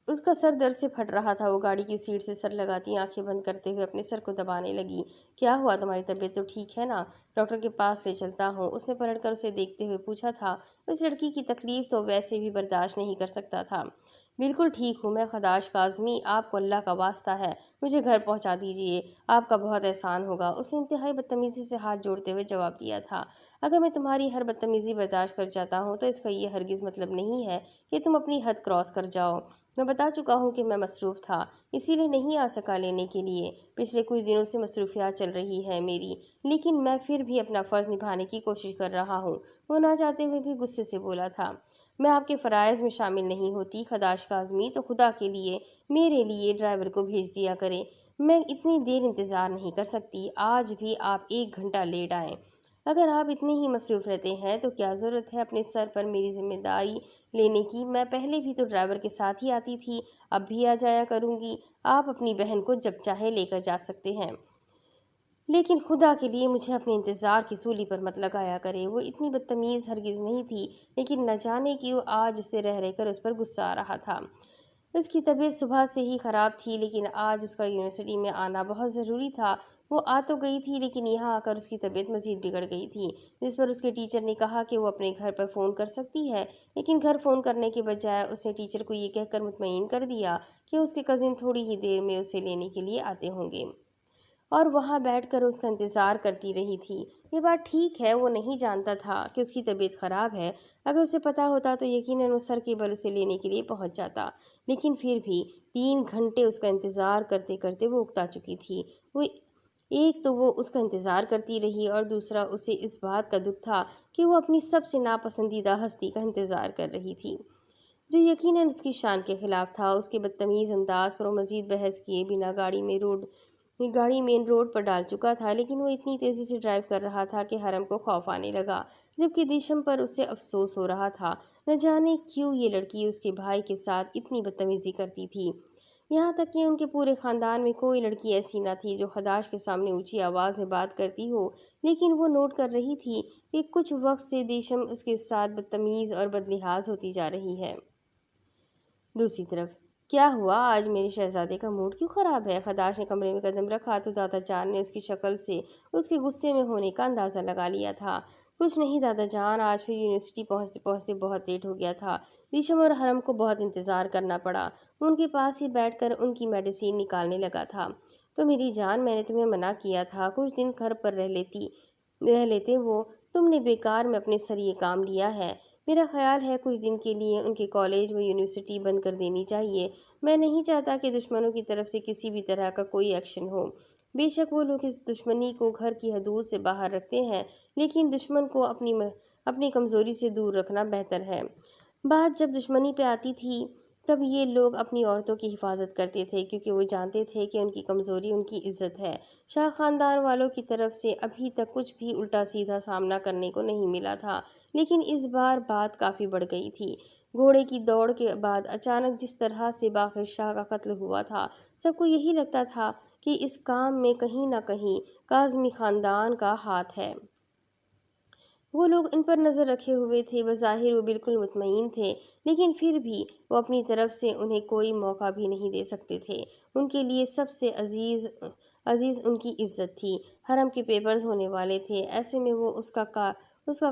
اس کا سر درد سے پھٹ رہا تھا۔ وہ گاڑی کی سیٹ سے سر لگاتی آنکھیں بند کرتے ہوئے اپنے سر کو دبانے لگی۔ کیا ہوا؟ تمہاری طبیعت تو ٹھیک ہے نا؟ ڈاکٹر کے پاس لے چلتا ہوں، اس نے پلٹ کر اسے دیکھتے ہوئے پوچھا تھا۔ اس لڑکی کی تکلیف تو ویسے بھی برداشت نہیں کر سکتا تھا۔ بالکل ٹھیک ہوں میں خداش کاظمی، آپ کو اللہ کا واسطہ ہے مجھے گھر پہنچا دیجیے، آپ کا بہت احسان ہوگا، اس نے انتہائی بدتمیزی سے ہاتھ جوڑتے ہوئے جواب دیا تھا۔ اگر میں تمہاری ہر بدتمیزی برداشت کر جاتا ہوں تو اس کا یہ ہرگز مطلب نہیں ہے کہ تم اپنی حد کراس کر جاؤ۔ میں بتا چکا ہوں کہ میں مصروف تھا، اسی لیے نہیں آ سکا لینے کے لیے۔ پچھلے کچھ دنوں سے مصروفیات چل رہی ہے میری، لیکن میں پھر بھی اپنا فرض نبھانے کی کوشش کر رہا ہوں، وہ نہ چاہتے ہوئے بھی غصے سے بولا تھا۔ میں آپ کے فرائض میں شامل نہیں ہوتی خداش کاظمی، تو خدا کے لیے میرے لیے ڈرائیور کو بھیج دیا کریں، میں اتنی دیر انتظار نہیں کر سکتی۔ آج بھی آپ 1 گھنٹہ لیٹ آئیں۔ اگر آپ اتنے ہی مصروف رہتے ہیں تو کیا ضرورت ہے اپنے سر پر میری ذمہ داری لینے کی؟ میں پہلے بھی تو ڈرائیور کے ساتھ ہی آتی تھی، اب بھی آ جایا کروں گی۔ آپ اپنی بہن کو جب چاہے لے کر جا سکتے ہیں، لیکن خدا کے لیے مجھے اپنے انتظار کی سولی پر مت لگایا کرے۔ وہ اتنی بدتمیز ہرگز نہیں تھی، لیکن نہ جانے کیوں آج اسے رہ کر اس پر غصہ آ رہا تھا۔ اس کی طبیعت صبح سے ہی خراب تھی، لیکن آج اس کا یونیورسٹی میں آنا بہت ضروری تھا۔ وہ آ تو گئی تھی، لیکن یہاں آ کر اس کی طبیعت مزید بگڑ گئی تھی، جس پر اس کے ٹیچر نے کہا کہ وہ اپنے گھر پر فون کر سکتی ہے، لیکن گھر فون کرنے کے بجائے اس نے ٹیچر کو یہ کہہ کر مطمئن کر دیا کہ اس کے کزن تھوڑی ہی دیر میں اسے لینے کے لیے آتے ہوں گے، اور وہاں بیٹھ کر اس کا انتظار کرتی رہی تھی۔ یہ بات ٹھیک ہے، وہ نہیں جانتا تھا کہ اس کی طبیعت خراب ہے، اگر اسے پتا ہوتا تو یقیناً وہ سر کے بل اسے لینے کے لیے پہنچ جاتا، لیکن پھر بھی 3 گھنٹے اس کا انتظار کرتے کرتے وہ اکتا چکی تھی۔ ایک تو وہ اس کا انتظار کرتی رہی، اور دوسرا اسے اس بات کا دکھ تھا کہ وہ اپنی سب سے ناپسندیدہ ہستی کا انتظار کر رہی تھی، جو یقیناً اس کی شان کے خلاف تھا۔ اس کے بدتمیز انداز پر وہ مزید بحث کیے بنا گاڑی مین روڈ پر ڈال چکا تھا، لیکن وہ اتنی تیزی سے ڈرائیو کر رہا تھا کہ حرم کو خوف آنے لگا، جبکہ دیشم پر اسے افسوس ہو رہا تھا۔ نہ جانے کیوں یہ لڑکی اس کے بھائی کے ساتھ اتنی بدتمیزی کرتی تھی، یہاں تک کہ ان کے پورے خاندان میں کوئی لڑکی ایسی نہ تھی جو خداش کے سامنے اونچی آواز میں بات کرتی ہو، لیکن وہ نوٹ کر رہی تھی کہ کچھ وقت سے دیشم اس کے ساتھ بدتمیز اور بدلحاظ ہوتی جا رہی ہے۔ دوسری طرف کیا ہوا؟ آج میرے شہزادے کا موڈ کیوں خراب ہے؟ خداش نے کمرے میں قدم رکھا تو دادا جان نے اس کی شکل سے اس کے غصے میں ہونے کا اندازہ لگا لیا تھا۔ کچھ نہیں دادا جان، آج پھر یونیورسٹی پہنچتے پہنچتے بہت لیٹ ہو گیا تھا۔ دیشم اور حرم کو بہت انتظار کرنا پڑا۔ ان کے پاس ہی بیٹھ کر ان کی میڈیسین نکالنے لگا تھا۔ تو میری جان، میں نے تمہیں منع کیا تھا کچھ دن گھر پر رہ لیتے وہ، تم نے بیکار میں اپنے سر یہ کام لیا ہے۔ میرا خیال ہے کچھ دن کے لیے ان کے کالج و یونیورسٹی بند کر دینی چاہیے۔ میں نہیں چاہتا کہ دشمنوں کی طرف سے کسی بھی طرح کا کوئی ایکشن ہو۔ بے شک وہ لوگ اس دشمنی کو گھر کی حدود سے باہر رکھتے ہیں، لیکن دشمن کو اپنی کمزوری سے دور رکھنا بہتر ہے۔ بات جب دشمنی پہ آتی تھی تب یہ لوگ اپنی عورتوں کی حفاظت کرتے تھے، کیونکہ وہ جانتے تھے کہ ان کی کمزوری ان کی عزت ہے۔ شاہ خاندان والوں کی طرف سے ابھی تک کچھ بھی الٹا سیدھا سامنا کرنے کو نہیں ملا تھا، لیکن اس بار بات کافی بڑھ گئی تھی۔ گھوڑے کی دوڑ کے بعد اچانک جس طرح سے باقر شاہ کا قتل ہوا تھا، سب کو یہی لگتا تھا کہ اس کام میں کہیں نہ کہیں کاظمی خاندان کا ہاتھ ہے۔ وہ لوگ ان پر نظر رکھے ہوئے تھے، بظاہر وہ بالکل مطمئن تھے، لیکن پھر بھی وہ اپنی طرف سے انہیں کوئی موقع بھی نہیں دے سکتے تھے۔ ان کے لیے سب سے عزیز ان کی عزت تھی۔ حرم کے پیپرز ہونے والے تھے، ایسے میں وہ اس کا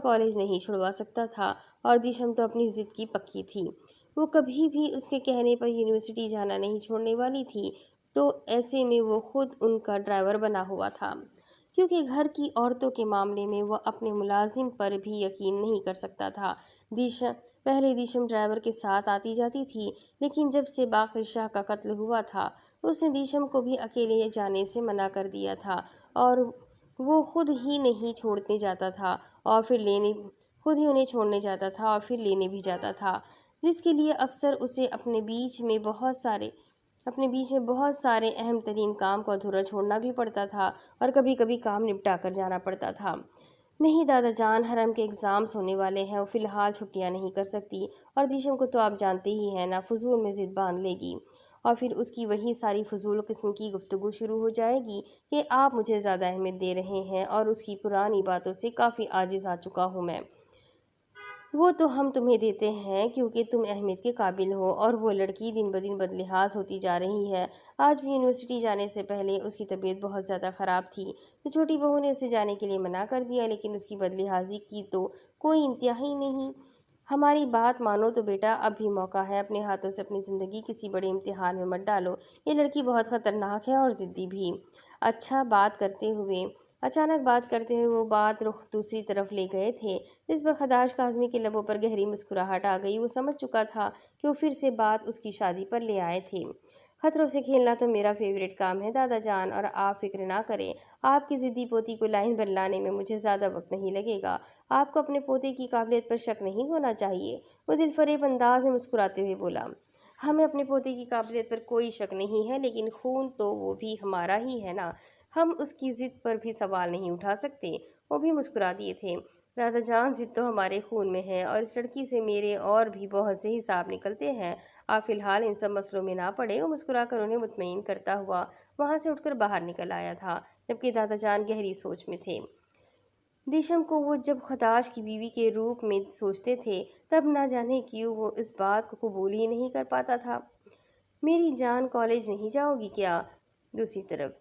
کالج نہیں چھڑوا سکتا تھا، اور دیشم تو اپنی ضد کی پکی تھی۔ وہ کبھی بھی اس کے کہنے پر یونیورسٹی جانا نہیں چھوڑنے والی تھی، تو ایسے میں وہ خود ان کا ڈرائیور بنا ہوا تھا، کیونکہ گھر کی عورتوں کے معاملے میں وہ اپنے ملازم پر بھی یقین نہیں کر سکتا تھا۔ پہلے دیشم ڈرائیور کے ساتھ آتی جاتی تھی، لیکن جب سے باقر شاہ کا قتل ہوا تھا اس نے دیشم کو بھی اکیلے جانے سے منع کر دیا تھا، اور وہ خود ہی انہیں چھوڑنے جاتا تھا اور پھر لینے بھی جاتا تھا، جس کے لیے اکثر اسے اپنے بیچ میں بہت سارے اہم ترین کام کو ادھورا چھوڑنا بھی پڑتا تھا، اور کبھی کبھی کام نپٹا کر جانا پڑتا تھا۔ نہیں دادا جان، حرم کے ایگزامز ہونے والے ہیں، وہ فی الحال چھٹیاں نہیں کر سکتی، اور دیشم کو تو آپ جانتے ہی ہیں نا، فضول میں ضد باندھ لے گی، اور پھر اس کی وہی ساری فضول قسم کی گفتگو شروع ہو جائے گی کہ آپ مجھے زیادہ اہمیت دے رہے ہیں، اور اس کی پرانی باتوں سے کافی عاجز آ چکا ہوں میں۔ وہ تو ہم تمہیں دیتے ہیں کیونکہ تم اہمیت کے قابل ہو، اور وہ لڑکی دن بدن بدلحاظ ہوتی جا رہی ہے۔ آج بھی یونیورسٹی جانے سے پہلے اس کی طبیعت بہت زیادہ خراب تھی، تو چھوٹی بہو نے اسے جانے کے لیے منع کر دیا، لیکن اس کی بدلحاظی کی تو کوئی انتہا ہی نہیں۔ ہماری بات مانو تو بیٹا، اب بھی موقع ہے، اپنے ہاتھوں سے اپنی زندگی کسی بڑے امتحان میں مت ڈالو، یہ لڑکی بہت خطرناک ہے اور ضدی بھی۔ اچانک بات کرتے ہوئے وہ بات رخ دوسری طرف لے گئے تھے، جس پر خداش کاظمی کے لبوں پر گہری مسکراہٹ آ گئی۔ وہ سمجھ چکا تھا کہ وہ پھر سے بات اس کی شادی پر لے آئے تھے۔ خطروں سے کھیلنا تو میرا فیورٹ کام ہے دادا جان، اور آپ فکر نہ کریں، آپ کی ضدی پوتی کو لائن پر لانے میں مجھے زیادہ وقت نہیں لگے گا۔ آپ کو اپنے پوتے کی قابلیت پر شک نہیں ہونا چاہیے۔ وہ دل فریب انداز میں مسکراتے ہوئے بولا۔ ہمیں اپنے پوتے کی قابلیت پر کوئی شک نہیں ہے، لیکن خون تو وہ بھی ہمارا ہی ہے نا، ہم اس کی ضد پر بھی سوال نہیں اٹھا سکتے۔ وہ بھی مسکرا دیے تھے۔ دادا جان، ضد تو ہمارے خون میں ہے، اور اس لڑکی سے میرے اور بھی بہت سے حساب نکلتے ہیں، آپ فی الحال ان سب مسئلوں میں نہ پڑے۔ وہ مسکرا کر انہیں مطمئن کرتا ہوا وہاں سے اٹھ کر باہر نکل آیا تھا، جبکہ دادا جان گہری سوچ میں تھے۔ دیشم کو وہ جب خداش کی بیوی کے روپ میں سوچتے تھے تب نہ جانے کیوں وہ اس بات کو قبول ہی نہیں کر پاتا تھا۔ میری جان، کالج نہیں جاؤ گی کیا؟ دوسری طرف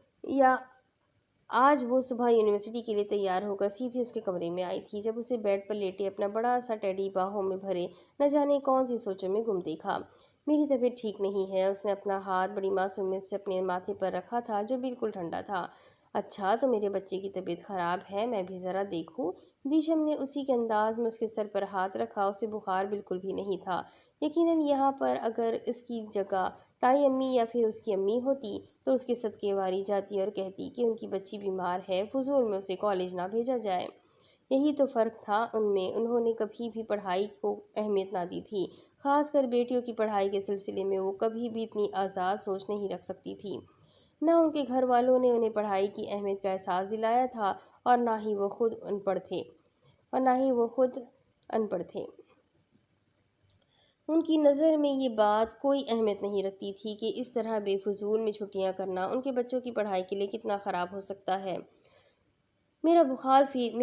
آج وہ صبح یونیورسٹی کے لیے تیار ہو کر سیدھی اس کے کمرے میں آئی تھی، جب اسے بیڈ پر لیٹے اپنا بڑا سا ٹیڈی باہوں میں بھرے نہ جانے کون سی سوچوں میں گم دیکھا۔ میری طبیعت ٹھیک نہیں ہے، اس نے اپنا ہاتھ بڑی معصومیت سے اپنے ماتھے پر رکھا تھا جو بالکل ٹھنڈا تھا۔ اچھا، تو میرے بچے کی طبیعت خراب ہے، میں بھی ذرا دیکھوں؟ دیشم نے اسی کے انداز میں اس کے سر پر ہاتھ رکھا۔ اسے بخار بالکل بھی نہیں تھا۔ یقیناً یہاں پر اگر اس کی جگہ تائی امی یا پھر اس کی امی ہوتی تو اس کے صدقے واری جاتی اور کہتی کہ ان کی بچی بیمار ہے، فضول میں اسے کالج نہ بھیجا جائے۔ یہی تو فرق تھا ان میں، انہوں نے کبھی بھی پڑھائی کو اہمیت نہ دی تھی، خاص کر بیٹیوں کی پڑھائی کے سلسلے میں وہ کبھی بھی اتنی آزاد سوچ نہیں رکھ سکتی تھی۔ نہ ان کے گھر والوں نے انہیں پڑھائی کی اہمیت کا احساس دلایا تھا، اور نہ ہی وہ خود ان پڑھ تھے۔ ان کی نظر میں یہ بات کوئی اہمیت نہیں رکھتی تھی کہ اس طرح بے فضول میں چھٹیاں کرنا ان کے بچوں کی پڑھائی کے لیے کتنا خراب ہو سکتا ہے۔ میرا بخار فیل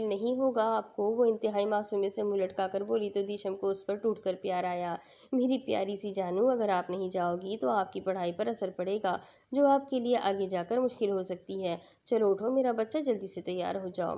نہیں ہوگا آپ کو؟ وہ انتہائی معصومیت سے منہ لٹکا کر بولی تو دیشم کو اس پر ٹوٹ کر پیار آیا۔ میری پیاری سی جانو، اگر آپ نہیں جاؤ گی تو آپ کی پڑھائی پر اثر پڑے گا، جو آپ کے لیے آگے جا کر مشکل ہو سکتی ہے۔ چلو اٹھو میرا بچہ، جلدی سے تیار ہو جاؤ۔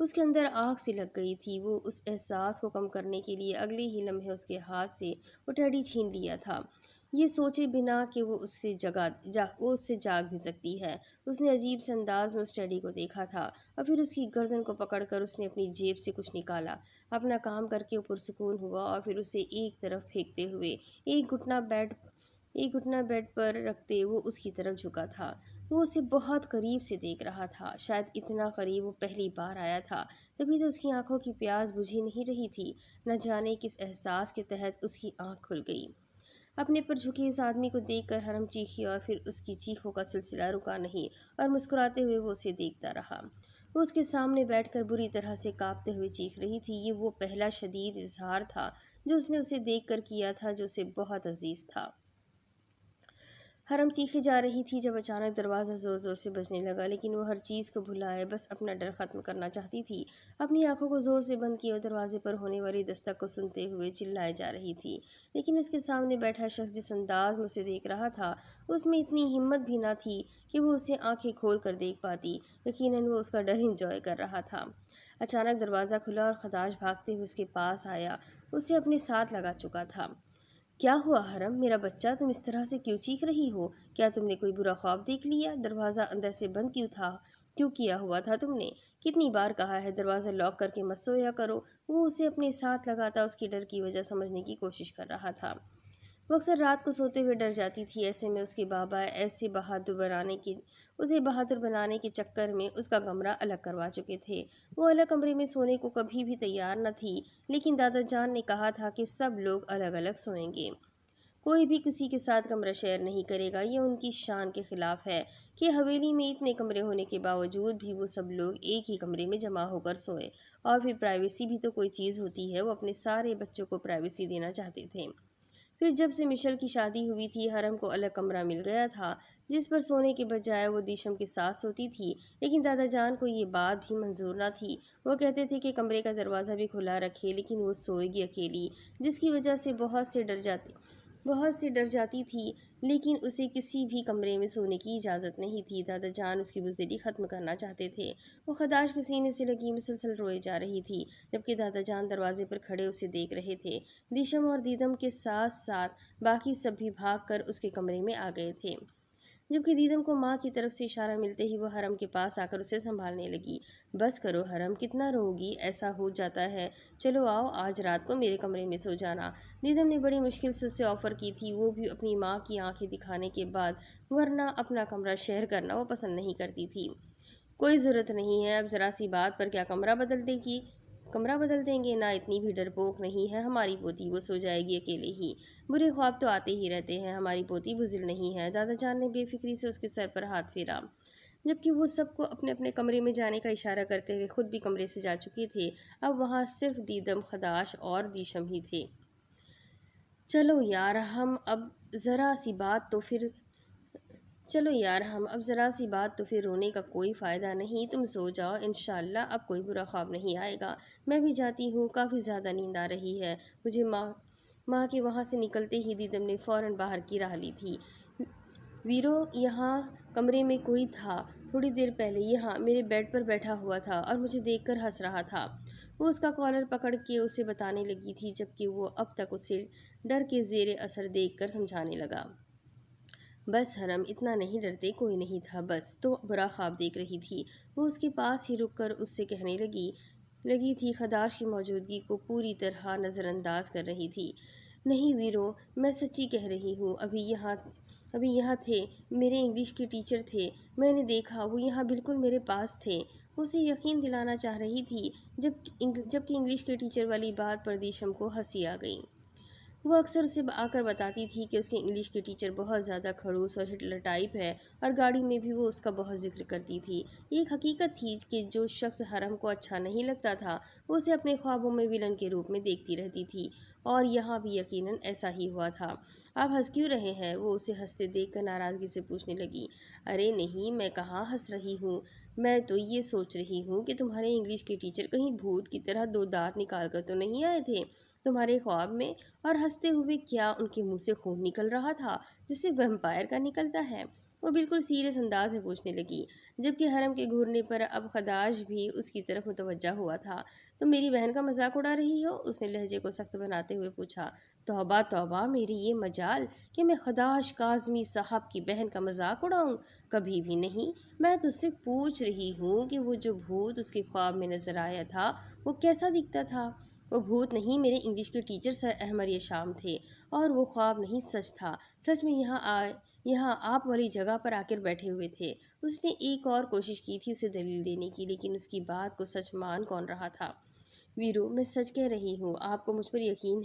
اس کے اندر آگ سی لگ گئی تھی۔ وہ اس احساس کو کم کرنے کے لیے اگلے ہی لمحے اس کے ہاتھ سے وہ ٹیڈی چھین لیا تھا، یہ سوچے بنا کہ وہ اس سے جاگ بھی سکتی ہے۔ اس نے عجیب سے انداز میں اس ٹیڈی کو دیکھا تھا اور پھر اس کی گردن کو پکڑ کر اس نے اپنی جیب سے کچھ نکالا، اپنا کام کر کے وہ پرسکون ہوا اور پھر اسے ایک طرف پھینکتے ہوئے ایک گھٹنا بیڈ پر رکھتے وہ اس کی طرف جھکا تھا۔ وہ اسے بہت قریب سے دیکھ رہا تھا، شاید اتنا قریب وہ پہلی بار آیا تھا، تبھی تو اس کی آنکھوں کی پیاس بجھی نہیں رہی تھی۔ نہ جانے کس احساس کے تحت اس کی آنکھ کھل گئی۔ اپنے پر جھکے اس آدمی کو دیکھ کر حرم چیخی اور پھر اس کی چیخوں کا سلسلہ رکا نہیں اور مسکراتے ہوئے وہ اسے دیکھتا رہا۔ وہ اس کے سامنے بیٹھ کر بری طرح سے کانپتے ہوئے چیخ رہی تھی۔ یہ وہ پہلا شدید اظہار تھا جو اس نے اسے دیکھ کر کیا تھا، جو اسے بہت عزیز تھا۔ حرم چیخے جا رہی تھی جب اچانک دروازہ زور زور سے بجنے لگا، لیکن وہ ہر چیز کو بھلائے بس اپنا ڈر ختم کرنا چاہتی تھی۔ اپنی آنکھوں کو زور سے بند کیے اور دروازے پر ہونے والی دستک کو سنتے ہوئے چلائے جا رہی تھی، لیکن اس کے سامنے بیٹھا شخص جس انداز میں اسے دیکھ رہا تھا اس میں اتنی ہمت بھی نہ تھی کہ وہ اسے آنکھیں کھول کر دیکھ پاتی۔ یقیناً وہ اس کا ڈر انجوائے کر رہا تھا۔ اچانک دروازہ کھلا اور خداش بھاگتے ہوئے اس کے پاس آیا، اسے اپنے ساتھ لگا چکا تھا۔ کیا ہوا حرم، میرا بچہ، تم اس طرح سے کیوں چیخ رہی ہو؟ کیا تم نے کوئی برا خواب دیکھ لیا؟ دروازہ اندر سے بند کیوں کیا ہوا تھا تم نے؟ کتنی بار کہا ہے دروازہ لاک کر کے مت سویا کرو۔ وہ اسے اپنے ساتھ لگاتا اس کی ڈر کی وجہ سمجھنے کی کوشش کر رہا تھا۔ وہ اکثر رات کو سوتے ہوئے ڈر جاتی تھی، ایسے میں اس کے بابا اسے بہادر بنانے کے چکر میں اس کا کمرہ الگ کروا چکے تھے۔ وہ الگ کمرے میں سونے کو کبھی بھی تیار نہ تھی، لیکن دادا جان نے کہا تھا کہ سب لوگ الگ الگ سوئیں گے، کوئی بھی کسی کے ساتھ کمرہ شیئر نہیں کرے گا۔ یہ ان کی شان کے خلاف ہے کہ حویلی میں اتنے کمرے ہونے کے باوجود بھی وہ سب لوگ ایک ہی کمرے میں جمع ہو کر سوئے، اور پھر پرائیویسی بھی تو کوئی چیز ہوتی ہے۔ وہ اپنے سارے بچوں کو پرائیویسی دینا چاہتے تھے۔ پھر جب سے مشل کی شادی ہوئی تھی، حرم کو الگ کمرہ مل گیا تھا جس پر سونے کے بجائے وہ دیشم کے ساتھ سوتی تھی، لیکن دادا جان کو یہ بات بھی منظور نہ تھی۔ وہ کہتے تھے کہ کمرے کا دروازہ بھی کھلا رکھے، لیکن وہ سوئے گی اکیلی، جس کی وجہ سے بہت سے ڈر جاتی تھی، لیکن اسے کسی بھی کمرے میں سونے کی اجازت نہیں تھی۔ دادا جان اس کی بزدلی ختم کرنا چاہتے تھے۔ وہ خداش کے سینے سے لگی مسلسل روئے جا رہی تھی، جبکہ دادا جان دروازے پر کھڑے اسے دیکھ رہے تھے۔ دیشم اور دیدم کے ساتھ ساتھ باقی سب بھی بھاگ کر اس کے کمرے میں آ گئے تھے، جبکہ دیدم کو ماں کی طرف سے اشارہ ملتے ہی وہ حرم کے پاس آ کر اسے سنبھالنے لگی۔ بس کرو حرم، کتنا روؤ گی؟ ایسا ہو جاتا ہے، چلو آؤ آج رات کو میرے کمرے میں سو جانا۔ دیدم نے بڑی مشکل سے اسے آفر کی تھی، وہ بھی اپنی ماں کی آنکھیں دکھانے کے بعد، ورنہ اپنا کمرہ شیئر کرنا وہ پسند نہیں کرتی تھی۔ کوئی ضرورت نہیں ہے، اب ذرا سی بات پر کیا کمرہ بدل دیں گے؟ نہ اتنی بھی ڈرپوک نہیں ہے ہماری پوتی، وہ سو جائے گی اکیلے ہی، برے خواب تو آتے ہی رہتے ہیں، ہماری پوتی بزدل نہیں ہے۔ دادا جان نے بے فکری سے اس کے سر پر ہاتھ پھیرا، جبکہ وہ سب کو اپنے اپنے کمرے میں جانے کا اشارہ کرتے ہوئے خود بھی کمرے سے جا چکے تھے۔ اب وہاں صرف دیدم، خداش اور دیشم ہی تھے۔ چلو یار ہم اب ذرا سی بات تو پھر رونے کا کوئی فائدہ نہیں، تم سو جاؤ، انشاءاللہ اب کوئی برا خواب نہیں آئے گا۔ میں بھی جاتی ہوں، کافی زیادہ نیند آ رہی ہے مجھے۔ ماں کے وہاں سے نکلتے ہی دیدم نے فوراً باہر کی راہ لی تھی۔ ویرو، یہاں کمرے میں کوئی تھا تھوڑی دیر پہلے، یہاں میرے بیڈ پر بیٹھا ہوا تھا اور مجھے دیکھ کر ہنس رہا تھا۔ وہ اس کا کالر پکڑ کے اسے بتانے لگی تھی، جبکہ وہ اب تک اسے ڈر کے زیر اثر دیکھ کر سمجھانے لگا۔ بس حرم، اتنا نہیں ڈرتے، کوئی نہیں تھا، بس تو برا خواب دیکھ رہی تھی۔ وہ اس کے پاس ہی رک کر اس سے کہنے لگی تھی، خداش کی موجودگی کو پوری طرح نظر انداز کر رہی تھی۔ نہیں ویرو، میں سچی کہہ رہی ہوں، ابھی یہاں تھے، میرے انگلش کے ٹیچر تھے، میں نے دیکھا، وہ یہاں بالکل میرے پاس تھے۔ وہ اسے یقین دلانا چاہ رہی تھی، جبکہ انگلش کے ٹیچر والی بات پر دیشم کو ہنسی آ گئی۔ وہ اکثر اسے آ کر بتاتی تھی کہ اس کے انگلش کے ٹیچر بہت زیادہ کھڑوس اور ہٹلر ٹائپ ہے، اور گاڑی میں بھی وہ اس کا بہت ذکر کرتی تھی۔ یہ ایک حقیقت تھی کہ جو شخص حرم کو اچھا نہیں لگتا تھا، وہ اسے اپنے خوابوں میں ویلن کے روپ میں دیکھتی رہتی تھی، اور یہاں بھی یقیناً ایسا ہی ہوا تھا۔ آپ ہنس کیوں رہے ہیں؟ وہ اسے ہنستے دیکھ کر ناراضگی سے پوچھنے لگی۔ ارے نہیں، میں کہاں ہنس رہی ہوں، میں تو یہ سوچ رہی ہوں کہ تمہارے انگلش کے ٹیچر کہیں بھوت کی طرح 2 دانت نکال کر تو نہیں آئے تھے تمہارے خواب میں، اور ہنستے ہوئے کیا ان کے منہ سے خون نکل رہا تھا جیسے ویمپائر کا نکلتا ہے؟ وہ بالکل سیریس انداز میں پوچھنے لگی، جبکہ حرم کے گھورنے پر اب خداش بھی اس کی طرف متوجہ ہوا تھا۔ تم میری بہن کا مذاق اڑا رہی ہو؟ اس نے لہجے کو سخت بناتے ہوئے پوچھا۔ توبہ توبہ، میری یہ مجال کہ میں خداش کاظمی صاحب کی بہن کا مذاق اڑاؤں؟ کبھی بھی نہیں۔ میں تجھ سے پوچھ رہی ہوں کہ وہ جو بھوت اس کے خواب میں نظر آیا تھا وہ کیسا دکھتا تھا؟ وہ بھوت نہیں، میرے انگلش کے ٹیچر سر احمد یشام تھے، اور وہ خواب نہیں، سچ تھا۔ سچ میں یہاں آپ والی جگہ پر آ کر بیٹھے ہوئے تھے۔ اس نے ایک اور کوشش کی تھی اسے دلیل دینے کی، لیکن اس کی بات کو سچ مان کون رہا تھا۔ ویرو، میں سچ کہہ رہی ہوں، آپ کو مجھ پر یقین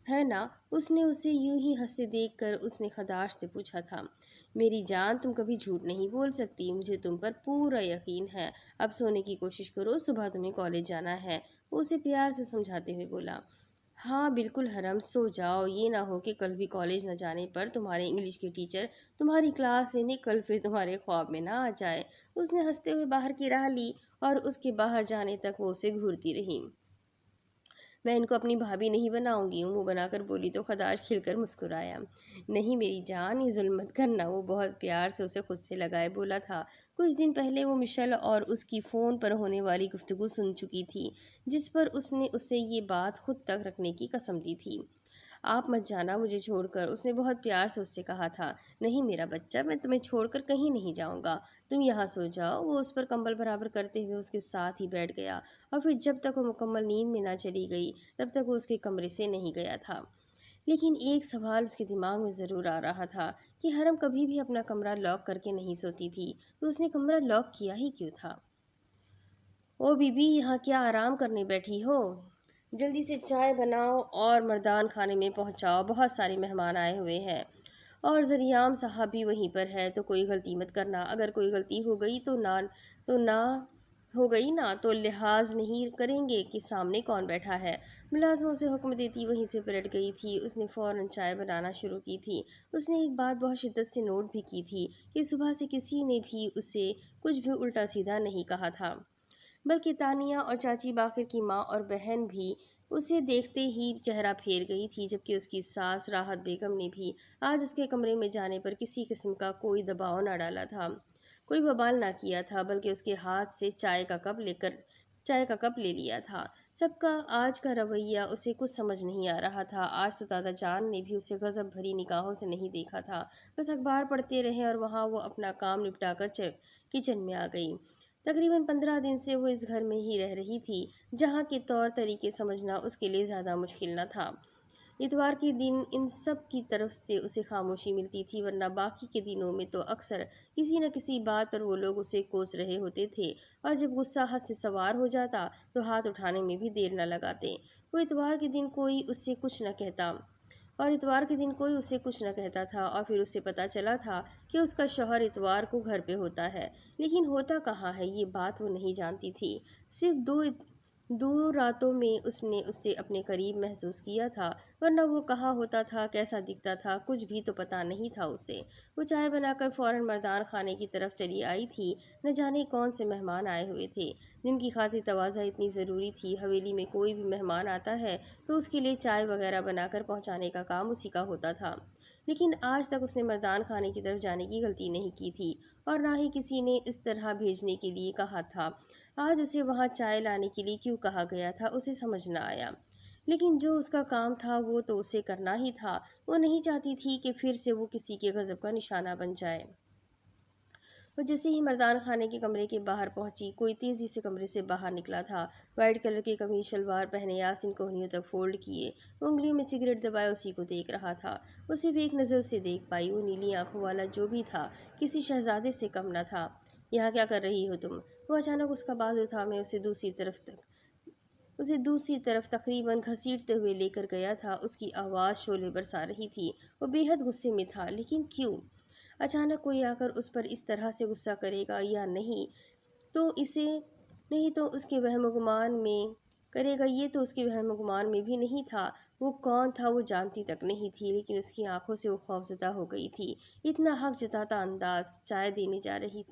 ہے نا؟ اس نے اسے یوں ہی ہنستے دیکھ کر اس نے خداش سے پوچھا تھا۔ میری جان، تم کبھی جھوٹ نہیں بول سکتی، مجھے تم پر پورا یقین ہے۔ اب سونے کی کوشش کرو، صبح تمہیں کالج جانا ہے۔ وہ اسے پیار سے سمجھاتے ہوئے بولا۔ ہاں بالکل حرم، سو جاؤ، یہ نہ ہو کہ کل بھی کالج نہ جانے پر تمہارے انگلش کے ٹیچر تمہاری کلاس لینے کل پھر تمہارے خواب میں نہ آ جائے۔ اس نے ہنستے ہوئے باہر کی راہ لی اور اس کے باہر جانے تک وہ اسے گھورتی رہی۔ میں ان کو اپنی بھابھی نہیں بناؤں گی، منہ بنا کر بولی تو خداش کھل کر مسکرایا۔ نہیں میری جان، یہ ظلم مت کرنا، وہ بہت پیار سے اسے خود سے لگائے بولا تھا۔ کچھ دن پہلے وہ مشل اور اس کی فون پر ہونے والی گفتگو سن چکی تھی، جس پر اس نے اسے یہ بات خود تک رکھنے کی قسم دی تھی۔ آپ مت جانا مجھے چھوڑ کر، اس نے بہت پیار سے اس سے کہا تھا۔ نہیں میرا بچہ، میں تمہیں چھوڑ کر کہیں نہیں جاؤں گا، تم یہاں سو جاؤ۔ وہ اس پر کمبل برابر کرتے ہوئے اس کے ساتھ ہی بیٹھ گیا، اور پھر جب تک وہ مکمل نیند میں نہ چلی گئی تب تک وہ اس کے کمرے سے نہیں گیا تھا۔ لیکن ایک سوال اس کے دماغ میں ضرور آ رہا تھا کہ حرم کبھی بھی اپنا کمرہ لاک کر کے نہیں سوتی تھی، تو اس نے کمرہ لاک کیا ہی کیوں تھا؟ او بی بی، یہاں کیا آرام کرنے بیٹھی ہو؟ جلدی سے چائے بناؤ اور مردان خانے میں پہنچاؤ، بہت سارے مہمان آئے ہوئے ہیں، اور زریام صاحب بھی وہیں پر ہے۔ تو کوئی غلطی مت کرنا، اگر کوئی غلطی ہو گئی تو لحاظ نہیں کریں گے کہ سامنے کون بیٹھا ہے۔ ملازمہ اسے حکم دیتی وہیں سے پلٹ گئی تھی۔ اس نے فوراً چائے بنانا شروع کی تھی۔ اس نے ایک بات بہت شدت سے نوٹ بھی کی تھی کہ صبح سے کسی نے بھی اسے کچھ بھی الٹا سیدھا نہیں کہا تھا، بلکہ تانیہ اور چاچی باقر کی ماں اور بہن بھی اسے دیکھتے ہی چہرہ پھیر گئی تھی، جبکہ اس کی ساس راحت بیگم نے بھی آج اس کے کمرے میں جانے پر کسی قسم کا کوئی دباؤ نہ ڈالا تھا، کوئی ببال نہ کیا تھا، بلکہ اس کے ہاتھ سے چائے کا کپ لے لیا تھا۔ سب کا آج کا رویہ اسے کچھ سمجھ نہیں آ رہا تھا۔ آج تو دادا جان نے بھی اسے غضب بھری نگاہوں سے نہیں دیکھا تھا، بس اخبار پڑھتے رہے اور وہاں وہ اپنا کام نپٹا کر کچن میں آ گئی۔ تقریباً 15 دن سے وہ اس گھر میں ہی رہ رہی تھی، جہاں کے طور طریقے سمجھنا اس کے لیے زیادہ مشکل نہ تھا۔ اتوار کے دن ان سب کی طرف سے اسے خاموشی ملتی تھی، ورنہ باقی کے دنوں میں تو اکثر کسی نہ کسی بات پر وہ لوگ اسے کوس رہے ہوتے تھے، اور جب غصہ حد سے سوار ہو جاتا تو ہاتھ اٹھانے میں بھی دیر نہ لگاتے۔ اتوار کے دن کوئی اس سے کچھ نہ کہتا تھا، اور پھر اسے پتہ چلا تھا کہ اس کا شوہر اتوار کو گھر پہ ہوتا ہے، لیکن ہوتا کہاں ہے یہ بات وہ نہیں جانتی تھی۔ صرف دو راتوں میں اس نے اسے اپنے قریب محسوس کیا تھا، ورنہ وہ کہاں ہوتا تھا، کیسا دکھتا تھا، کچھ بھی تو پتہ نہیں تھا اسے۔ وہ چائے بنا کر فوراً مردان خانے کی طرف چلی آئی تھی۔ نہ جانے کون سے مہمان آئے ہوئے تھے، جن کی خاطر تواضع اتنی ضروری تھی۔ حویلی میں کوئی بھی مہمان آتا ہے تو اس کے لیے چائے وغیرہ بنا کر پہنچانے کا کام اسی کا ہوتا تھا، لیکن آج تک اس نے مردان خانے کی طرف جانے کی غلطی نہیں کی تھی، اور نہ ہی کسی نے اس طرح بھیجنے کے لیے کہا تھا۔ آج اسے وہاں چائے لانے کے لیے کیوں کہا گیا تھا اسے سمجھ نہ آیا، لیکن جو اس کا کام تھا وہ تو اسے کرنا ہی تھا۔ وہ نہیں چاہتی تھی کہ پھر سے وہ کسی کے غضب کا نشانہ بن جائے۔ وہ جیسے ہی مردان خانے کے کمرے کے باہر پہنچی، کوئی تیزی سے کمرے سے باہر نکلا تھا، وائٹ کلر کی قمیض شلوار پہنے، یاسین کوہنیوں تک فولڈ کیے، انگلیوں میں سگریٹ دبائے اسی کو دیکھ رہا تھا۔ وہ صرف ایک نظر اسے دیکھ پائی، وہ نیلی آنکھوں والا جو بھی تھا کسی شہزادے سے کم نہ تھا۔ یہاں کیا کر رہی ہو تم؟ وہ اچانک اس کا بازو تھامے اسے دوسری طرف تقریباً گھسیٹتے ہوئے لے کر گیا تھا۔ اس کی آواز شعلے برسا رہی تھی۔ وہ بے حد غصے میں تھا، لیکن کیوں؟ اچانک کوئی آ کر اس پر اس طرح سے غصہ کرے گا یا نہیں تو اس کے وہم و گمان میں کرے گا، یہ تو اس کے وہم و گمان میں بھی نہیں تھا۔ وہ کون تھا وہ جانتی تک نہیں تھی، لیکن اس کی آنکھوں سے وہ خوفزدہ ہو گئی تھی۔ اتنا حق جتاتا انداز، چائے دینے جا رہی،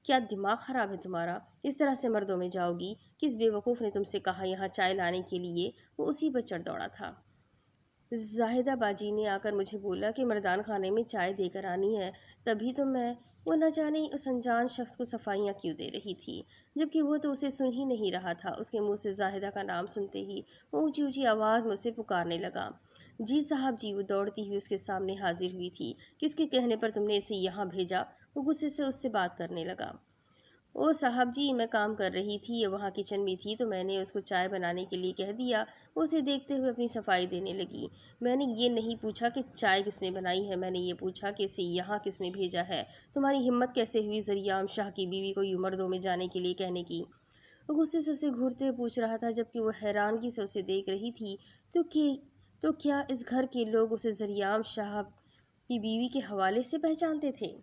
کیا دماغ خراب ہے تمہارا؟ اس طرح سے مردوں میں جاؤ گی؟ کس بے وقوف نے تم سے کہا یہاں چائے لانے کے لیے؟ وہ اسی پر چڑھ دوڑا تھا۔ زاہدہ باجی نے آ کر مجھے بولا کہ مردان خانے میں چائے دے کر آنی ہے، تبھی تو میں وہ نہ جانے اس انجان شخص کو صفائیاں کیوں دے رہی تھی، جبکہ وہ تو اسے سن ہی نہیں رہا تھا۔ اس کے منہ سے زاہدہ کا نام سنتے ہی وہ اونچی اونچی آواز میں اسے پکارنے لگا۔ جی صاحب جی، وہ دوڑتی ہوئی اس کے سامنے حاضر ہوئی تھی۔ کس کے کہنے پر تم نے اسے یہاں بھیجا؟ وہ غصے سے اس سے بات کرنے لگا۔ او صاحب جی، میں کام کر رہی تھی، یہ وہاں کچن میں تھی تو میں نے اس کو چائے بنانے کے لیے کہہ دیا۔ وہ اسے دیکھتے ہوئے اپنی صفائی دینے لگی۔ میں نے یہ نہیں پوچھا کہ چائے کس نے بنائی ہے، میں نے یہ پوچھا کہ اسے یہاں کس نے بھیجا ہے۔ تمہاری ہمت کیسے ہوئی ذریعہ شاہ کی بیوی کو یوں مردوں میں جانے کے لیے کہنے کی؟ وہ غصے سے اسے گھورتے ہوئے پوچھ رہا تھا، جبکہ وہ حیرانگی سے اسے دیکھ رہی تھی۔ تو کیا اس گھر کے لوگ اسے ذریعہ شاہ کی بیوی کے حوالے سے پہچانتے تھے؟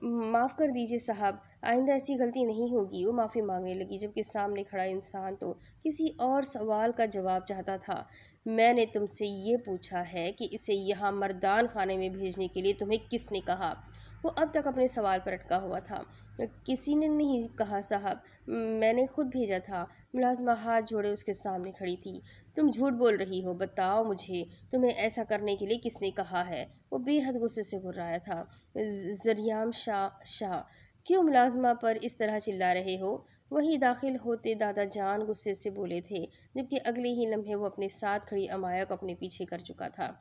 معاف کر دیجیے صاحب، آئندہ ایسی غلطی نہیں ہوگی۔ وہ معافی مانگنے لگی، جبکہ سامنے کھڑا انسان تو کسی اور سوال کا جواب چاہتا تھا۔ میں نے تم سے یہ پوچھا ہے کہ اسے یہاں مردان خانے میں بھیجنے کے لیے تمہیں کس نے کہا؟ وہ اب تک اپنے سوال پر اٹکا ہوا تھا۔ کسی نے نہیں کہا صاحب، میں نے خود بھیجا تھا۔ ملازمہ ہاتھ جوڑے اس کے سامنے کھڑی تھی۔ تم جھوٹ بول رہی ہو، بتاؤ مجھے تمہیں ایسا کرنے کے لیے کس نے کہا ہے؟ وہ بے حد غصے سے گھرایا تھا۔ ذریعہ شاہ، کیوں ملازمہ پر اس طرح چلا رہے ہو؟ وہی داخل ہوتے دادا جان غصے سے بولے تھے، جبکہ اگلے ہی لمحے وہ اپنے ساتھ کھڑی امایا کو اپنے پیچھے کر چکا تھا۔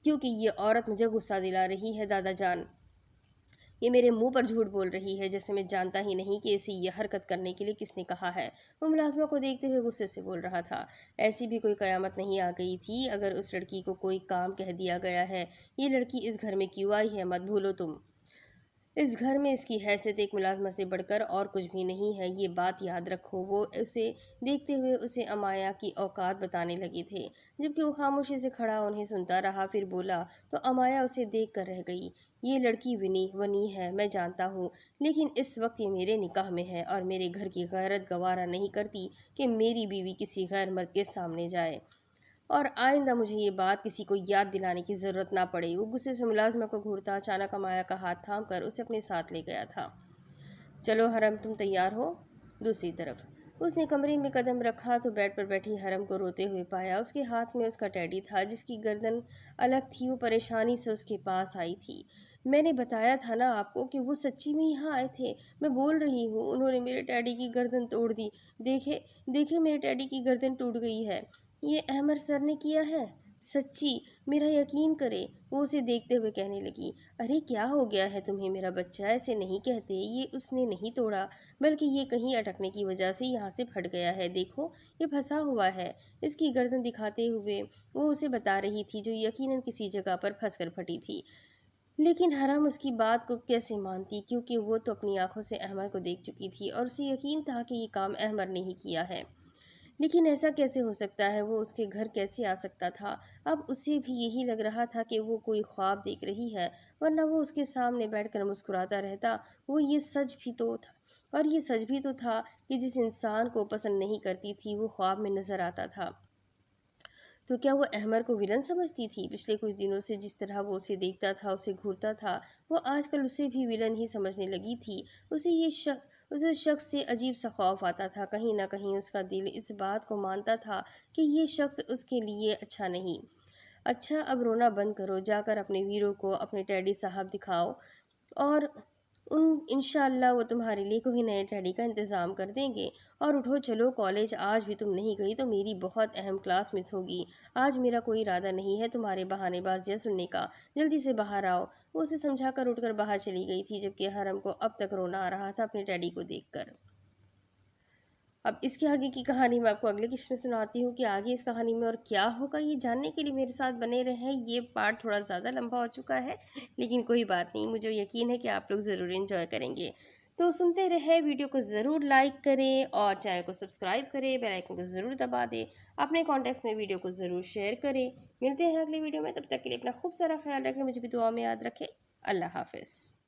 کیونکہ یہ عورت مجھے غصہ دلا رہی ہے دادا جان، یہ میرے منہ پر جھوٹ بول رہی ہے، جیسے میں جانتا ہی نہیں کہ اسے یہ حرکت کرنے کے لیے کس نے کہا ہے۔ وہ ملازمہ کو دیکھتے ہوئے غصے سے بول رہا تھا۔ ایسی بھی کوئی قیامت نہیں آ گئی تھی اگر اس لڑکی کو کوئی کام کہہ دیا گیا ہے۔ یہ لڑکی اس گھر میں کیوں آئی ہے، مت بھولو تم۔ اس گھر میں اس کی حیثیت ایک ملازمہ سے بڑھ کر اور کچھ بھی نہیں ہے، یہ بات یاد رکھو۔ وہ اسے دیکھتے ہوئے اسے امایا کی اوقات بتانے لگے تھے، جبکہ وہ خاموشی سے کھڑا انہیں سنتا رہا۔ پھر بولا تو امایا اسے دیکھ کر رہ گئی۔ یہ لڑکی ونی ہے، میں جانتا ہوں، لیکن اس وقت یہ میرے نکاح میں ہے اور میرے گھر کی غیرت گوارا نہیں کرتی کہ میری بیوی کسی غیر مرد کے سامنے جائے، اور آئندہ مجھے یہ بات کسی کو یاد دلانے کی ضرورت نہ پڑے۔ وہ غصے سے ملازمہ کو گھورتا اچانک امایا کا ہاتھ تھام کر اسے اپنے ساتھ لے گیا تھا۔ چلو حرم، تم تیار ہو؟ دوسری طرف اس نے کمرے میں قدم رکھا تو بیڈ پر بیٹھی حرم کو روتے ہوئے پایا۔ اس کے ہاتھ میں اس کا ٹیڈی تھا جس کی گردن الگ تھی۔ وہ پریشانی سے اس کے پاس آئی تھی۔ میں نے بتایا تھا نا آپ کو کہ وہ سچی میں یہاں آئے تھے، میں بول رہی ہوں، انہوں نے میرے ٹیڈی کی گردن توڑ دی۔ دیکھے میرے ٹیڈی کی گردن ٹوٹ گئی ہے۔ یہ احمد سر نے کیا ہے، سچی، میرا یقین کرے۔ وہ اسے دیکھتے ہوئے کہنے لگی، ارے کیا ہو گیا ہے تمہیں میرا بچہ، ایسے نہیں کہتے، یہ اس نے نہیں توڑا، بلکہ یہ کہیں اٹکنے کی وجہ سے یہاں سے پھٹ گیا ہے، دیکھو یہ پھنسا ہوا ہے۔ اس کی گردن دکھاتے ہوئے وہ اسے بتا رہی تھی، جو یقیناً کسی جگہ پر پھنس کر پھٹی تھی۔ لیکن حرم اس کی بات کو کیسے مانتی، کیونکہ وہ تو اپنی آنکھوں سے احمد کو دیکھ چکی تھی اور اسے یقین تھا کہ یہ کام احمد نے ہی کیا ہے۔ لیکن ایسا کیسے ہو سکتا ہے، وہ اس کے گھر کیسے آ سکتا تھا؟ اب اسے بھی یہی لگ رہا تھا کہ وہ کوئی خواب دیکھ رہی ہے، ورنہ وہ اس کے سامنے بیٹھ کر مسکراتا رہتا۔ یہ سچ بھی تو تھا کہ جس انسان کو پسند نہیں کرتی تھی وہ خواب میں نظر آتا تھا۔ تو کیا وہ احمد کو ولن سمجھتی تھی؟ پچھلے کچھ دنوں سے جس طرح وہ اسے دیکھتا تھا، اسے گھورتا تھا، وہ آج کل اسے بھی ولن ہی سمجھنے لگی تھی۔ اسے شخص سے عجیب سا خوف آتا تھا، کہیں نہ کہیں اس کا دل اس بات کو مانتا تھا کہ یہ شخص اس کے لیے اچھا نہیں۔ اچھا اب رونا بند کرو، جا کر اپنے ویرو کو اپنے ٹیڈی صاحب دکھاؤ، اور انشاءاللہ وہ تمہارے لیے کوئی نئے ٹیڈی کا انتظام کر دیں گے۔ اور اٹھو چلو کالج، آج بھی تم نہیں گئی تو میری بہت اہم کلاس مس ہوگی۔ آج میرا کوئی ارادہ نہیں ہے تمہارے بہانے بازیاں سننے کا، جلدی سے باہر آؤ۔ وہ اسے سمجھا کر اٹھ کر باہر چلی گئی تھی، جبکہ حرم کو اب تک رونا آ رہا تھا اپنے ٹیڈی کو دیکھ کر۔ اب اس کے آگے کی کہانی میں آپ کو اگلے قسط میں سناتی ہوں کہ آگے اس کہانی میں اور کیا ہوگا۔ یہ جاننے کے لیے میرے ساتھ بنے رہیں۔ یہ پارٹ تھوڑا زیادہ لمبا ہو چکا ہے، لیکن کوئی بات نہیں، مجھے یقین ہے کہ آپ لوگ ضرور انجوائے کریں گے۔ تو سنتے رہے، ویڈیو کو ضرور لائک کریں اور چینل کو سبسکرائب کریں، بیل آئیکن کو ضرور دبا دیں، اپنے کانٹیکٹس میں ویڈیو کو ضرور شیئر کریں۔ ملتے ہیں اگلی ویڈیو میں، تب تک کے لیے اپنا خوب سارا خیال رکھیں، مجھے بھی دعا میں یاد رکھیں۔ اللہ حافظ۔